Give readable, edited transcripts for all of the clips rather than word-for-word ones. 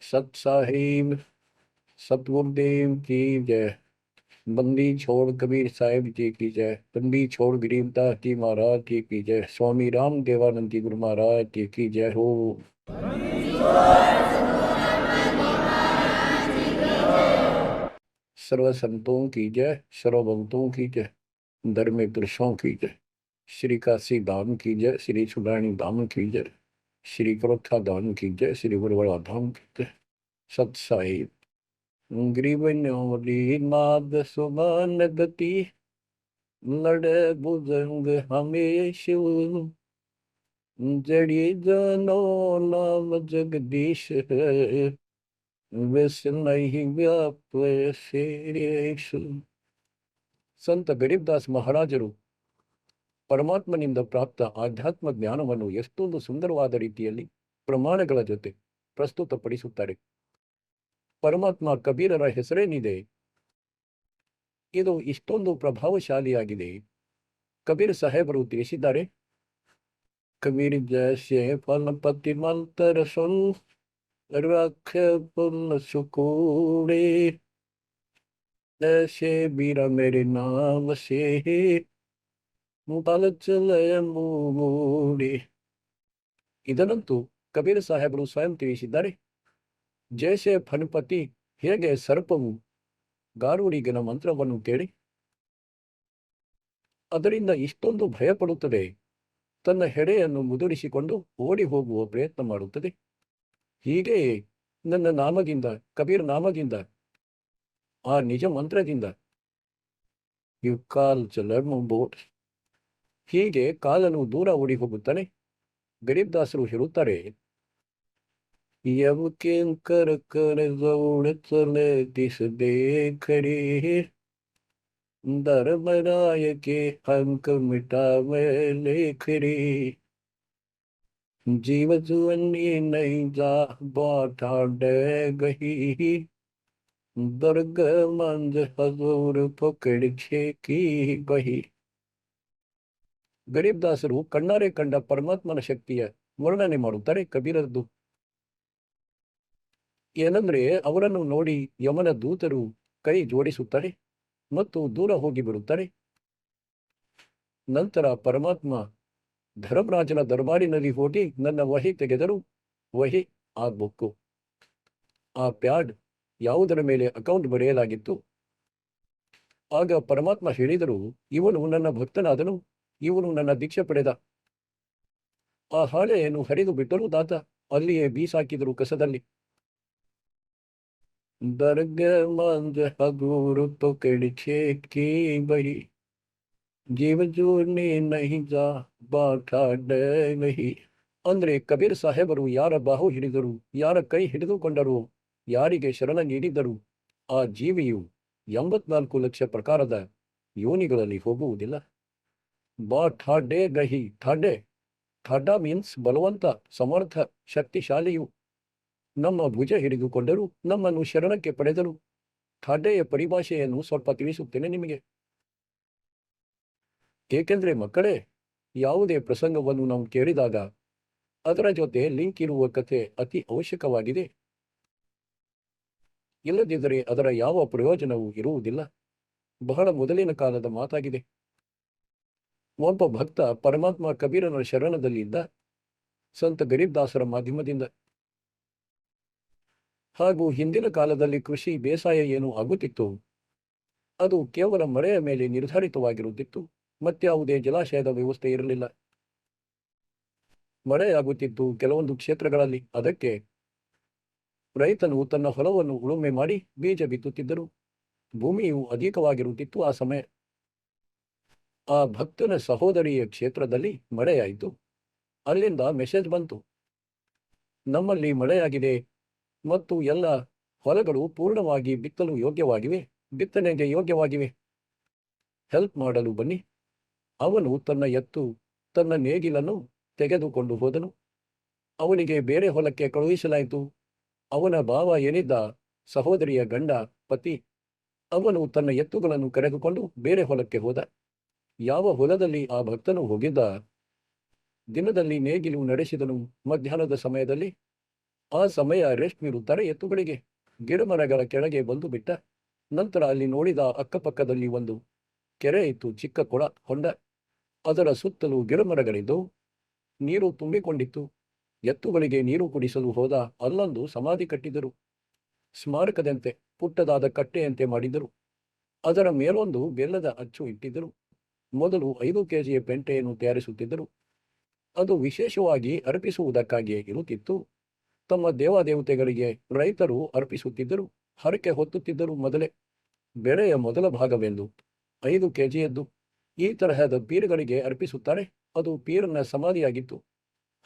सत साहिब सतगुरुदेव की जय। बंदी छोड़ कबीर साहिब जी की जय। बंदी छोड़ गरीबदास जी महाराज जी की जय। स्वामी राम देवानंद जी गुरु महाराज जी की जय हो। सर्व संतों की जय, सर्वभक्तों की जय, धर्म पुरुषों की जय। श्री काशी धाम की जय, श्री सुडानी धाम की जय, श्री करोथा धाम की जय, श्री गुरुवाड़ा धाम की जय। सत साहिब ग्रीवन्योली नाद सुमान गति, लड़े बुजंग हमेश जड़ी जनो नाम जगदीश है, विस नहीं व्याप शेष। ಸಂತ ಗರೀಬ್ದಾಸ್ ಮಹಾರಾಜರು ಪರಮಾತ್ಮನಿಂದ ಪ್ರಾಪ್ತ ಆಧ್ಯಾತ್ಮ ಜ್ಞಾನವನ್ನು ಎಷ್ಟೊಂದು ಸುಂದರವಾದ ರೀತಿಯಲ್ಲಿ ಪ್ರಮಾಣಗಳ ಜೊತೆ ಪ್ರಸ್ತುತಪಡಿಸುತ್ತಾರೆ. ಪರಮಾತ್ಮ ಕಬೀರರ ಹೆಸರೇನಿದೆ, ಇದು ಇಷ್ಟೊಂದು ಪ್ರಭಾವಶಾಲಿಯಾಗಿದೆ. ಕಬೀರ್ ಸಾಹೇಬರು ತಿಳಿಸಿದ್ದಾರೆ, ಕಬೀರ್ ಜೈಸೆ ಫಲಪತಿ ಮಂತರ ಸುನ್ ರಕ್ಷ ಪುಲ್ಲ ಸುಕೂಡೆ, ऐसे बीरा मेरे नाम से ಚಲೆ ಮೂಡಿ. ಇದನ್ನಂತೂ ಕಬೀರ್ ಸಾಹೇಬರು ಸ್ವಯಂ ತಿಳಿಸಿದ್ದಾರೆ. ಜೈಸೆ ಫಣಪತಿ, ಹೇಗೆ ಸರ್ಪವು ಗಾರುಡಿಗನ ಮಂತ್ರವನ್ನು ಕೇಳಿ ಅದರಿಂದ ಇಷ್ಟೊಂದು ಭಯಪಡುತ್ತದೆ, ತನ್ನ ಹೆಡೆಯನ್ನು ಮುದುರಿಸಿಕೊಂಡು ಓಡಿ ಹೋಗುವ ಪ್ರಯತ್ನ ಮಾಡುತ್ತದೆ, ಹೀಗೆಯೇ ನನ್ನ ನಾಮದಿಂದ, ಕಬೀರ್ ನಾಮದಿಂದ, ಆ ನಿಜ ಮಂತ್ರದಿಂದ ಯು ಕಾಲ್ ಬೋಟ್, ಹೀಗೆ ಕಾಲನು ದೂರ ಓಡಿ ಹೋಗುತ್ತಾನೆ. ಗರೀಬ್ದಾಸರು ಹೇಳುತ್ತಾರೆ, ಯವು ಕೇಂಕರ ಕರ ಜೌಡ ಚಲೆ ದಿಸ್ ದೇಖರಿ, धर्मराय के हंक मिटावे लेखरी, जीव जुअनी नहीं जा बाठा डे गही, दर्ग मंज हजूर पकड़ की बही. ಗರೀಬ್ದಾಸರು ಕಣ್ಣಾರೆ ಕಂಡ ಪರಮಾತ್ಮನ ಶಕ್ತಿಯ ವರ್ಣನೆ ಮಾಡುತ್ತಾರೆ ಕಬೀರದ್ದು. ಏನಂದ್ರೆ, ಅವರನ್ನು ನೋಡಿ ಯಮನ ದೂತರು ಕೈ ಜೋಡಿಸುತ್ತಾರೆ ಮತ್ತು ದೂರ ಹೋಗಿ ಬಿಡುತ್ತಾರೆ. ನಂತರ ಪರಮಾತ್ಮ ಧರ್ಮರಾಜನ ದರ್ಬಾರಿನಲ್ಲಿ ಹೋಗಿ ನನ್ನ ವಹಿ ತೆಗೆದರು. ವಹಿ ಆ ಬುಕ್ಕು, ಆ ಪ್ಯಾಡ್ ಯಾವುದರ ಮೇಲೆ ಅಕೌಂಟ್ ಬರೆಯಲಾಗಿತ್ತು. ಆಗ ಪರಮಾತ್ಮ ಹೇಳಿದರು, ಇವನು ನನ್ನ ಭಕ್ತನಾದನು, ಇವನು ನನ್ನ ದೀಕ್ಷೆ ಪಡೆದ. ಆ ಹಾಳೆಯನ್ನು ಹರಿದು ಬಿಟ್ಟರು ದಾತ, ಅಲ್ಲಿಯೇ ಬೀಸಾಕಿದರು ಕಸದಲ್ಲಿ. ದರ್ಗ ಮಂಜ ಹಗೂರು ಪಕಡಿಕೆ ಕೀ ಬಹಿ, ಜೀವ ಜೂರ್ನಿ ನಹಿ ಜಾ ಬಾಠಾ ಡೇ ನಹಿ. ಅಂದ್ರೆ ಕಬೀರ್ ಸಾಹೇಬರು ಯಾರ ಬಾಹು ಹಿಡಿದರು, ಯಾರ ಕೈ ಹಿಡಿದುಕೊಂಡರು, ಯಾರಿಗೆ ಶರಣ ನೀಡಿದ್ದರು, ಆ ಜೀವಿಯು 84 ಲಕ್ಷ ಪ್ರಕಾರದ ಯೋನಿಗಳಲ್ಲಿ ಹೋಗುವುದಿಲ್ಲ. ಬಾ ಠಾಡೆ ಗಹಿ, ಠಾಡೆ, ಠಾಡಾ ಮೀನ್ಸ್ ಬಲವಂತ, ಸಮರ್ಥ, ಶಕ್ತಿಶಾಲಿಯು. ನಮ್ಮ ಭುಜ ಹಿಡಿದುಕೊಂಡರು, ನಮ್ಮನ್ನು ಶರಣಕ್ಕೆ ಪಡೆದರು. ಠಾಡೆಯ ಪರಿಭಾಷೆಯನ್ನು ಸ್ವಲ್ಪ ತಿಳಿಸುತ್ತೇನೆ ನಿಮಗೆ. ಏಕೆಂದ್ರೆ ಮಕ್ಕಳೇ, ಯಾವುದೇ ಪ್ರಸಂಗವನ್ನು ನಾವು ಕೇಳಿದಾಗ ಅದರ ಜೊತೆ ಲಿಂಕ್ ಇರುವ ಕಥೆ ಅತಿ ಅವಶ್ಯಕವಾಗಿದೆ. ಇಲ್ಲದಿದ್ದರೆ ಅದರ ಯಾವ ಪ್ರಯೋಜನವೂ ಇರುವುದಿಲ್ಲ. ಬಹಳ ಮೊದಲಿನ ಕಾಲದ ಮಾತಾಗಿದೆ. ಒಬ್ಬ ಭಕ್ತ ಪರಮಾತ್ಮ ಕಬೀರನ ಶರಣದಲ್ಲಿದ್ದ, ಸಂತ ಗರೀಬ್ದಾಸರ ಮಾಧ್ಯಮದಿಂದ. ಹಾಗೂ ಹಿಂದಿನ ಕಾಲದಲ್ಲಿ ಕೃಷಿ ಬೇಸಾಯ ಏನು ಆಗುತ್ತಿತ್ತು, ಅದು ಕೇವಲ ಮಳೆಯ ಮೇಲೆ ನಿರ್ಧಾರಿತವಾಗಿರುತ್ತಿತ್ತು. ಮತ್ಯಾವುದೇ ಜಲಾಶಯದ ವ್ಯವಸ್ಥೆ ಇರಲಿಲ್ಲ. ಮಳೆಯಾಗುತ್ತಿತ್ತು ಕೆಲವೊಂದು ಕ್ಷೇತ್ರಗಳಲ್ಲಿ. ಅದಕ್ಕೆ ರೈತನು ತನ್ನ ಹೊಲವನ್ನು ಉಳುಮೆ ಮಾಡಿ ಬೀಜ ಬಿತ್ತುತ್ತಿದ್ದರು. ಭೂಮಿಯು ಅಧಿಕವಾಗಿರುತ್ತಿತ್ತು ಆ ಸಮಯ. ಆ ಭಕ್ತನ ಸಹೋದರಿಯ ಕ್ಷೇತ್ರದಲ್ಲಿ ಮಳೆಯಾಯಿತು. ಅಲ್ಲಿಂದ ಮೆಸೇಜ್ ಬಂತು, ನಮ್ಮಲ್ಲಿ ಮಳೆಯಾಗಿದೆ ಮತ್ತು ಎಲ್ಲ ಹೊಲಗಳು ಪೂರ್ಣವಾಗಿ ಬಿತ್ತಲು ಯೋಗ್ಯವಾಗಿವೆ, ಬಿತ್ತನೆಗೆ ಯೋಗ್ಯವಾಗಿವೆ, ಹೆಲ್ಪ್ ಮಾಡಲು ಬನ್ನಿ. ಅವನು ತನ್ನ ಎತ್ತು, ತನ್ನ ನೇಗಿಲನ್ನು ತೆಗೆದುಕೊಂಡು ಹೋದನು. ಅವನಿಗೆ ಬೇರೆ ಹೊಲಕ್ಕೆ ಕಳುಹಿಸಲಾಯಿತು. ಅವನ ಭಾವ ಏನಿದ್ದ, ಸಹೋದರಿಯ ಗಂಡ, ಪತಿ, ಅವನು ತನ್ನ ಎತ್ತುಗಳನ್ನು ಕರೆದುಕೊಂಡು ಬೇರೆ ಹೊಲಕ್ಕೆ ಹೋದ. ಯಾವ ಹೊಲದಲ್ಲಿ ಆ ಭಕ್ತನು ಹೋಗಿದ್ದ, ದಿನದಲ್ಲಿ ನೇಗಿಲು ನಡೆಸಿದನು. ಮಧ್ಯಾಹ್ನದ ಸಮಯದಲ್ಲಿ ಆ ಸಮಯ ರೆಸ್ಟ್ ನೀಡುತ್ತಾರೆ ಎತ್ತುಗಳಿಗೆ. ಗಿಡಮರಗಳ ಕೆಳಗೆ ಬಂದು ಬಿಟ್ಟ. ನಂತರ ಅಲ್ಲಿ ನೋಡಿದ ಅಕ್ಕಪಕ್ಕದಲ್ಲಿ ಒಂದು ಕೆರೆ ಇತ್ತು, ಚಿಕ್ಕ ಹೊಂಡ. ಅದರ ಸುತ್ತಲೂ ಗಿಡಮರಗಳಿದ್ದವು. ನೀರು ತುಂಬಿಕೊಂಡಿತ್ತು. ಎತ್ತುಗಳಿಗೆ ನೀರು ಕುಡಿಸಲು ಹೋದ. ಅಲ್ಲೊಂದು ಸಮಾಧಿ ಕಟ್ಟಿದರು. ಸ್ಮಾರಕದಂತೆ ಪುಟ್ಟದಾದ ಕಟ್ಟೆಯಂತೆ ಮಾಡಿದರು. ಅದರ ಮೇಲೊಂದು ಬೆಲ್ಲದ ಅಚ್ಚು ಇಟ್ಟಿದ್ದರು. ಮೊದಲು 5 ಕೆಜಿಯ ಪೆಂಟೆಯನ್ನು ತಯಾರಿಸುತ್ತಿದ್ದರು. ಅದು ವಿಶೇಷವಾಗಿ ಅರ್ಪಿಸುವುದಕ್ಕಾಗಿಯೇ ಇರುತ್ತಿತ್ತು. ತಮ್ಮ ದೇವತೆಗಳಿಗೆ ರೈತರು ಅರ್ಪಿಸುತ್ತಿದ್ದರು. ಹರಕೆ ಹೊತ್ತುತ್ತಿದ್ದರು. ಮೊದಲೇ ಬೆಳೆಯ ಮೊದಲ ಭಾಗವೆಂದು 5 ಕೆಜಿಯದ್ದು ಈ ತರಹದ ಪೀರುಗಳಿಗೆ ಅರ್ಪಿಸುತ್ತಾರೆ. ಅದು ಪೀರನ ಸಮಾಧಿಯಾಗಿತ್ತು.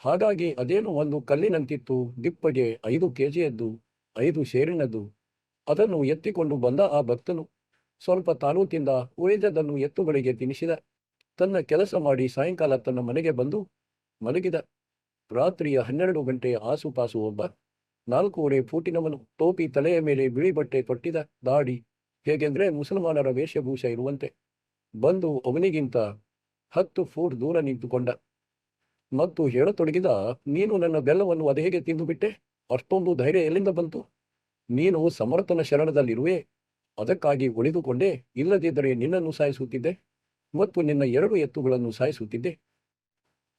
ಹಾಗಾಗಿ ಅದೇನು ಒಂದು ಕಲ್ಲಿನಂತಿತ್ತು. ದಿಪ್ಪಗೆ 5 ಕೆಜಿಯದ್ದು, 5 ಸೇರಿನದ್ದು. ಅದನ್ನು ಎತ್ತಿಕೊಂಡು ಬಂದ ಆ ಭಕ್ತನು ಸ್ವಲ್ಪ ತಾನೂ ತಿಂದ. ಉಳಿದದನ್ನು ಎತ್ತುಗಳಿಗೆ ತಿನ್ನಿಸಿದ. ತನ್ನ ಕೆಲಸ ಮಾಡಿ ಸಾಯಂಕಾಲ ತನ್ನ ಮನೆಗೆ ಬಂದು ಮಲಗಿದ. ರಾತ್ರಿಯ 12 ಗಂಟೆಯ ಆಸುಪಾಸು ಒಬ್ಬ 4.5 ಫೂಟಿನವನು, ಟೋಪಿ ತಲೆಯ ಮೇಲೆ, ಬಿಳಿ ಬಟ್ಟೆ ತೊಟ್ಟಿದ, ದಾಡಿ, ಹೇಗೆಂದ್ರೆ ಮುಸಲ್ಮಾನರ ವೇಷಭೂಷ ಇರುವಂತೆ, ಬಂದು ಅವನಿಗಿಂತ 10 ಫೂಟ್ ದೂರ ನಿಂತುಕೊಂಡ ಮತ್ತು ಹೇಳತೊಡಗಿದ, ನೀನು ನನ್ನ ಬೆಲ್ಲವನ್ನು ಅದೇಗೆ ತಿಂದುಬಿಟ್ಟೆ? ಅಷ್ಟೊಂದು ಧೈರ್ಯ ಎಲ್ಲಿಂದ ಬಂತು? ನೀನು ಸಮರ್ಥನ ಶರಣದಲ್ಲಿರುವೆ, ಅದಕ್ಕಾಗಿ ಉಳಿದುಕೊಂಡೆ. ಇಲ್ಲದಿದ್ದರೆ ನಿನ್ನನ್ನು ಸಾಯಿಸುತ್ತಿದ್ದೆ ಮತ್ತು ನಿನ್ನ 2 ಎತ್ತುಗಳನ್ನು ಸಾಯಿಸುತ್ತಿದ್ದೆ.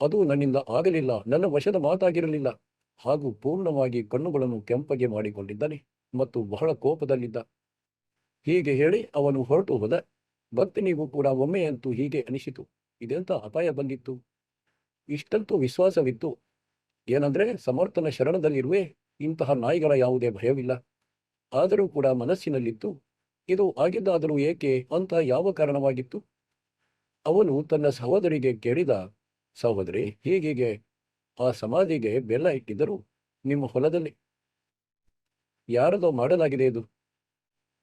ಅದು ನನ್ನಿಂದ ಆಗಲಿಲ್ಲ, ನನ್ನ ವಶದ ಮಾತಾಗಿರಲಿಲ್ಲ. ಹಾಗೂ ಪೂರ್ಣವಾಗಿ ಕಣ್ಣುಗಳನ್ನು ಕೆಂಪಗೆ ಮಾಡಿಕೊಂಡಿದ್ದಾನೆ ಮತ್ತು ಬಹಳ ಕೋಪದಲ್ಲಿದ್ದ. ಹೀಗೆ ಹೇಳಿ ಅವನು ಹೊರಟು ಹೋದ. ಭಕ್ತನಿಗೂ ಕೂಡ ಒಮ್ಮೆಯಂತೂ ಹೀಗೆ ಅನಿಸಿತು, ಇದೆಂಥ ಅಪಾಯ ಬಂದಿತ್ತು. ಇಷ್ಟಂತೂ ವಿಶ್ವಾಸವಿತ್ತು, ಏನಂದ್ರೆ ಸಮರ್ಥನ ಶರಣದಲ್ಲಿರುವೆ, ಇಂತಹ ನಾಯಿಗಳ ಯಾವುದೇ ಭಯವಿಲ್ಲ. ಆದರೂ ಕೂಡ ಮನಸ್ಸಿನಲ್ಲಿತ್ತು, ಇದು ಆಗಿದ್ದಾದರೂ ಏಕೆ ಅಂತ ಯಾವ ಕಾರಣವಾಗಿತ್ತು. ಅವನು ತನ್ನ ಸಹೋದರಿಗೆ ಕೇಳಿದ, ಸಹೋದರಿ, ಹೀಗೆ ಆ ಸಮಾಧಿಗೆ ಬೆಲ್ಲ ಇಟ್ಟಿದ್ದರು ನಿಮ್ಮ ಹೊಲದಲ್ಲಿ. ಯಾರದೋ ಮಾಡಲಾಗಿದೆ ಇದು,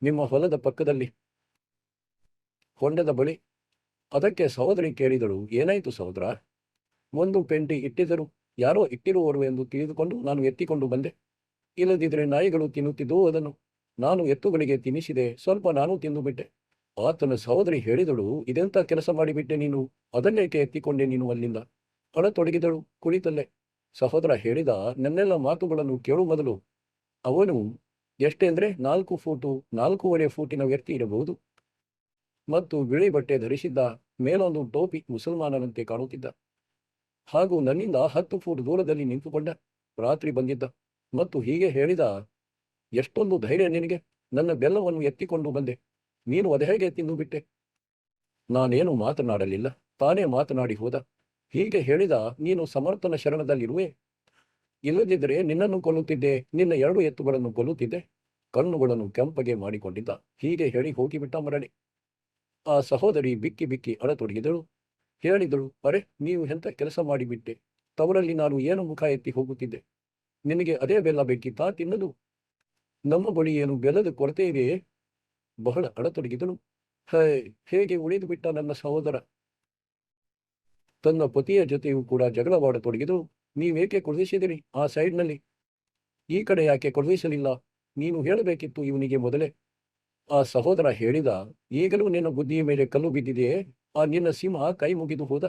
ನಿಮ್ಮ ಹೊಲದ ಪಕ್ಕದಲ್ಲಿ, ಹೊಂಡದ ಬಳಿ. ಅದಕ್ಕೆ ಸಹೋದರಿ ಕೇಳಿದಳು, ಏನಾಯಿತು ಸಹೋದರ? ಒಂದು ಪೆಂಟಿ ಇಟ್ಟಿದ್ದರು, ಯಾರೋ ಇಟ್ಟಿರುವರು ಎಂದು ತಿಳಿದುಕೊಂಡು ನಾನು ಎತ್ತಿಕೊಂಡು ಬಂದೆ. ಇಲ್ಲದಿದ್ದರೆ ನಾಯಿಗಳು ತಿನ್ನುತ್ತಿದ್ದವು ಅದನ್ನು. ನಾನು ಎತ್ತುಗಳಿಗೆ ತಿನ್ನಿಸಿದೆ, ಸ್ವಲ್ಪ ನಾನು ತಿಂದುಬಿಟ್ಟೆ. ಆತನ ಸಹೋದರಿ ಹೇಳಿದಳು, ಇದೆಂತ ಕೆಲಸ ಮಾಡಿಬಿಟ್ಟೆ ನೀನು? ಅದನ್ನೇಕೆ ಎತ್ತಿಕೊಂಡೆ ನೀನು ಅಲ್ಲಿಂದ? ಅಳತೊಡಗಿದಳು ಕುಳಿತಲ್ಲೇ. ಸಹೋದರ ಹೇಳಿದ, ನನ್ನೆಲ್ಲ ಮಾತುಗಳನ್ನು ಕೇಳು ಮೊದಲು. ಅವನು ಎಷ್ಟೆಂದ್ರೆ 4 ಫೂಟು 4.5 ಫೂಟಿನ ವ್ಯಕ್ತಿ ಇರಬಹುದು ಮತ್ತು ಬಿಳಿ ಬಟ್ಟೆ ಧರಿಸಿದ್ದ, ಮೇಲೊಂದು ಟೋಪಿ, ಮುಸಲ್ಮಾನನಂತೆ ಕಾಣುತ್ತಿದ್ದ. ಹಾಗೂ ನನ್ನಿಂದ 10 ಫೂಟ್ ದೂರದಲ್ಲಿ ನಿಂತುಕೊಂಡ. ರಾತ್ರಿ ಬಂದಿದ್ದ ಮತ್ತು ಹೀಗೆ ಹೇಳಿದ, ಎಷ್ಟೊಂದು ಧೈರ್ಯ ನಿನಗೆ? ನನ್ನ ಬೆಲ್ಲವನ್ನು ಎತ್ತಿಕೊಂಡು ಬಂದೆ, ನೀನು ಅದೇಗೆ ತಿಂದುಬಿಟ್ಟೆ? ನಾನೇನು ಮಾತನಾಡಲಿಲ್ಲ, ತಾನೇ ಮಾತನಾಡಿ ಹೋದ. ಹೀಗೆ ಹೇಳಿದ, ನೀನು ಸಮರ್ಥನ ಶರಣದಲ್ಲಿರುವೆ, ಇಲ್ಲದಿದ್ದರೆ ನಿನ್ನನ್ನು ಕೊಲ್ಲುತ್ತಿದ್ದೆ, ನಿನ್ನ 2 ಎತ್ತುಗಳನ್ನು ಕೊಲ್ಲುತ್ತಿದ್ದೆ. ಕಣ್ಣುಗಳನ್ನು ಕೆಂಪಗೆ ಮಾಡಿಕೊಂಡಿದ್ದ. ಹೀಗೆ ಹೇಳಿ ಹೋಗಿಬಿಟ್ಟ ಮರಳಿ. ಆ ಸಹೋದರಿ ಬಿಕ್ಕಿ ಬಿಕ್ಕಿ ಅಳತೊಡಗಿದಳು. ಹೇಳಿದಳು, ಅರೆ, ನೀವು ಎಂಥ ಕೆಲಸ ಮಾಡಿಬಿಟ್ಟೆ. ತವರಲ್ಲಿ ನಾನು ಏನು ಮುಖ ಎತ್ತಿ ಹೋಗುತ್ತಿದ್ದೆ. ನಿನಗೆ ಅದೇ ಬೆಲ್ಲ ಬೇಕಿತ್ತಾ ತಿನ್ನದು? ನಮ್ಮ ಬಳಿ ಏನು ಬೆಲ್ಲದ ಕೊರತೆ ಇದೆಯೇ? ಬಹಳ ಅಳತೊಡಗಿದಳು. ಹೇಗೆ ಉಳಿದು ಬಿಟ್ಟ ನನ್ನ ಸಹೋದರ. ತನ್ನ ಪತಿಯ ಜೊತೆಯೂ ಕೂಡ ಜಗಳವಾಡತೊಡಗಿದಳು. ನೀವೇಕೆ ಕೊಡಿಸಿದಿರಿ ಆ ಸೈಡ್ನಲ್ಲಿ? ಈ ಕಡೆ ಯಾಕೆ ಕೊಡಿಸಲಿಲ್ಲ? ನೀನು ಹೇಳಬೇಕಿತ್ತು ಇವನಿಗೆ ಮೊದಲೇ. ಆ ಸಹೋದರ ಹೇಳಿದ, ಈಗಲೂ ನಿನ್ನ ಬುದ್ಧಿಯ ಮೇಲೆ ಕಲ್ಲು ಬಿದ್ದಿದೆಯೇ? ಆ ನಿನ್ನ ಸಿಂಹ ಕೈ ಮುಗಿದು ಹೋದ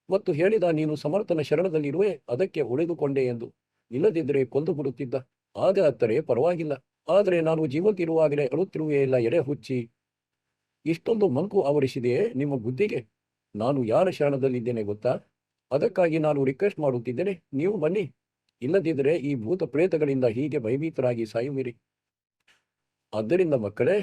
ಮತ್ತು ಹೇಳಿದ, ನೀನು ಸಮರ್ಥನ ಶರಣದಲ್ಲಿರುವೆ, ಅದಕ್ಕೆ ಉಳಿದುಕೊಂಡೆ ಎಂದು. ಇಲ್ಲದಿದ್ದರೆ ಕೊಂದು ಬಿಡುತ್ತಿದ್ದ. ಆಗ ಅತ್ತರೆ ಪರವಾಗಿಲ್ಲ, ಆದರೆ ನಾನು ಜೀವಂತಿರುವಾಗಲೇ ಅಳುತ್ತಿರುವೆ ಇಲ್ಲ, ಎಡೆ ಹುಚ್ಚಿ. ಇಷ್ಟೊಂದು ಮಂಕು ಆವರಿಸಿದೆಯೇ ನಿಮ್ಮ ಬುದ್ಧಿಗೆ? ನಾನು ಯಾರ ಶರಣದಲ್ಲಿದ್ದೇನೆ ಗೊತ್ತಾ? ಅದಕ್ಕಾಗಿ ನಾನು ರಿಕ್ವೆಸ್ಟ್ ಮಾಡುತ್ತಿದ್ದೇನೆ, ನೀವು ಬನ್ನಿ. ಇಲ್ಲದಿದ್ದರೆ ಈ ಭೂತ ಪ್ರೇತಗಳಿಂದ ಹೀಗೆ ಭಯಭೀತರಾಗಿ ಸಾಯುವಿರಿ. ಆದ್ದರಿಂದ ಮಕ್ಕಳೇ,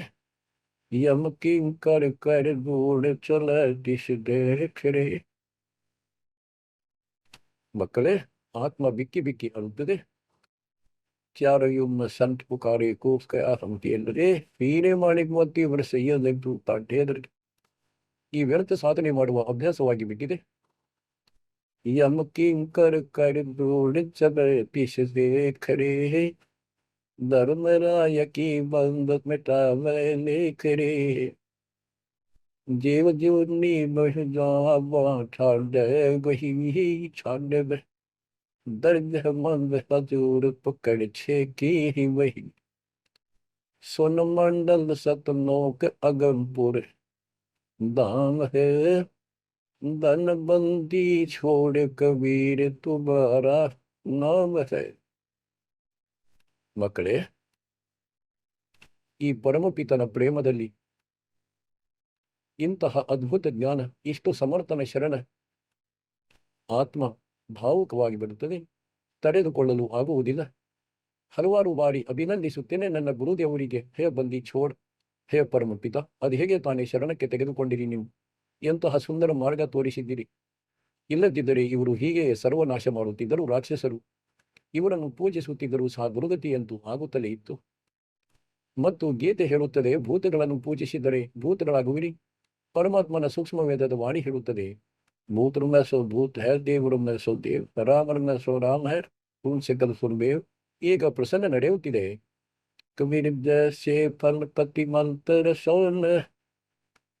ಮಕ್ಕಳೇ, ಆತ್ಮ ಬಿಕ್ಕಿ ಬಿಕ್ಕಿ ಅಳುತ್ತದೆ. ಚಾರಯುಮ್ಮ ಸಂತ ಪುಕಾರೆ ಕೂಸ್ಕಯ ಹಂಪಿಯಲ್ಲದೆ ಹೀನೇ ಮಾಡಿ 30 ವರ್ಷ ಇಯಲೆಂದು ತಾಂಟೇದರೆ ಈ ವ್ಯರ್ಥ ಸಾಧನೆ ಮಾಡುವ ಅಭ್ಯಾಸವಾಗಿ ಬಿಟ್ಟಿದೆ. ಯಮಕಿಂಕರ ಕರೆದೋಳಿಸಬೆ ಪಿಸದೆ ಖರೆ धर्मराय की बंदत मिटावे करे जीव जीवनी बह जावा छाड़े वही छाड़े दर्द मंद हजूर पकड़ छे की ही वही सोन मंडल सतलोक अगमपुर दाम है धन बंदी छोड़ कबीर तुम्हारा नाम है। ಮಕ್ಕಳೇ, ಈ ಪರಮಪಿತನ ಪ್ರೇಮದಲ್ಲಿ ಇಂತಹ ಅದ್ಭುತ ಜ್ಞಾನ, ಇಷ್ಟು ಸಮರ್ಥನ ಶರಣ ಆತ್ಮ ಭಾವುಕವಾಗಿ ಬಿಡುತ್ತದೆ, ತಡೆದುಕೊಳ್ಳಲು ಆಗುವುದಿಲ್ಲ. ಹಲವಾರು ಬಾರಿ ಅಭಿನಂದಿಸುತ್ತೇನೆ ನನ್ನ ಗುರುದೇವರಿಗೆ. ಹೇ ಬಂದಿ ಛೋಡ್, ಹೇ ಪರಮಪಿತ, ಅದು ಹೇಗೆ ತಾನೇ ಶರಣಕ್ಕೆ ತೆಗೆದುಕೊಂಡಿರಿ ನೀವು? ಎಂತಹ ಸುಂದರ ಮಾರ್ಗ ತೋರಿಸಿದ್ದೀರಿ. ಇಲ್ಲದಿದ್ದರೆ ಇವರು ಹೀಗೆ ಸರ್ವನಾಶ ಮಾಡುತ್ತಿದ್ದರು. ರಾಕ್ಷಸರು ಇವರನ್ನು ಪೂಜಿಸುತ್ತಿದ್ದರೂ ಸಹ ದುರ್ಗತಿಯಂತೂ ಆಗುತ್ತಲೇ ಇತ್ತು. ಮತ್ತು ಗೀತೆ ಹೇಳುತ್ತದೆ, ಭೂತಗಳನ್ನು ಪೂಜಿಸಿದರೆ ಭೂತಗಳಾಗುವಿರಿ. ಪರಮಾತ್ಮನ ಸೂಕ್ಷ್ಮ ವೇದದ ವಾಣಿ ಹೇಳುತ್ತದೆ, ಭೂತರು में सो भूत है, ದೇವರು में सो ದೇವ್, ರಾಮರ में सो ರಾಮ है, उनसे कल सुरಬೇವ್. ಈಗ ಪ್ರಸನ್ನ ನಡೆಯುತ್ತಿದೆ. ಕಬೀರ್ ಜೈಸೆ ಫಲ ಪತಿ ಮಂತರ ಸೋನ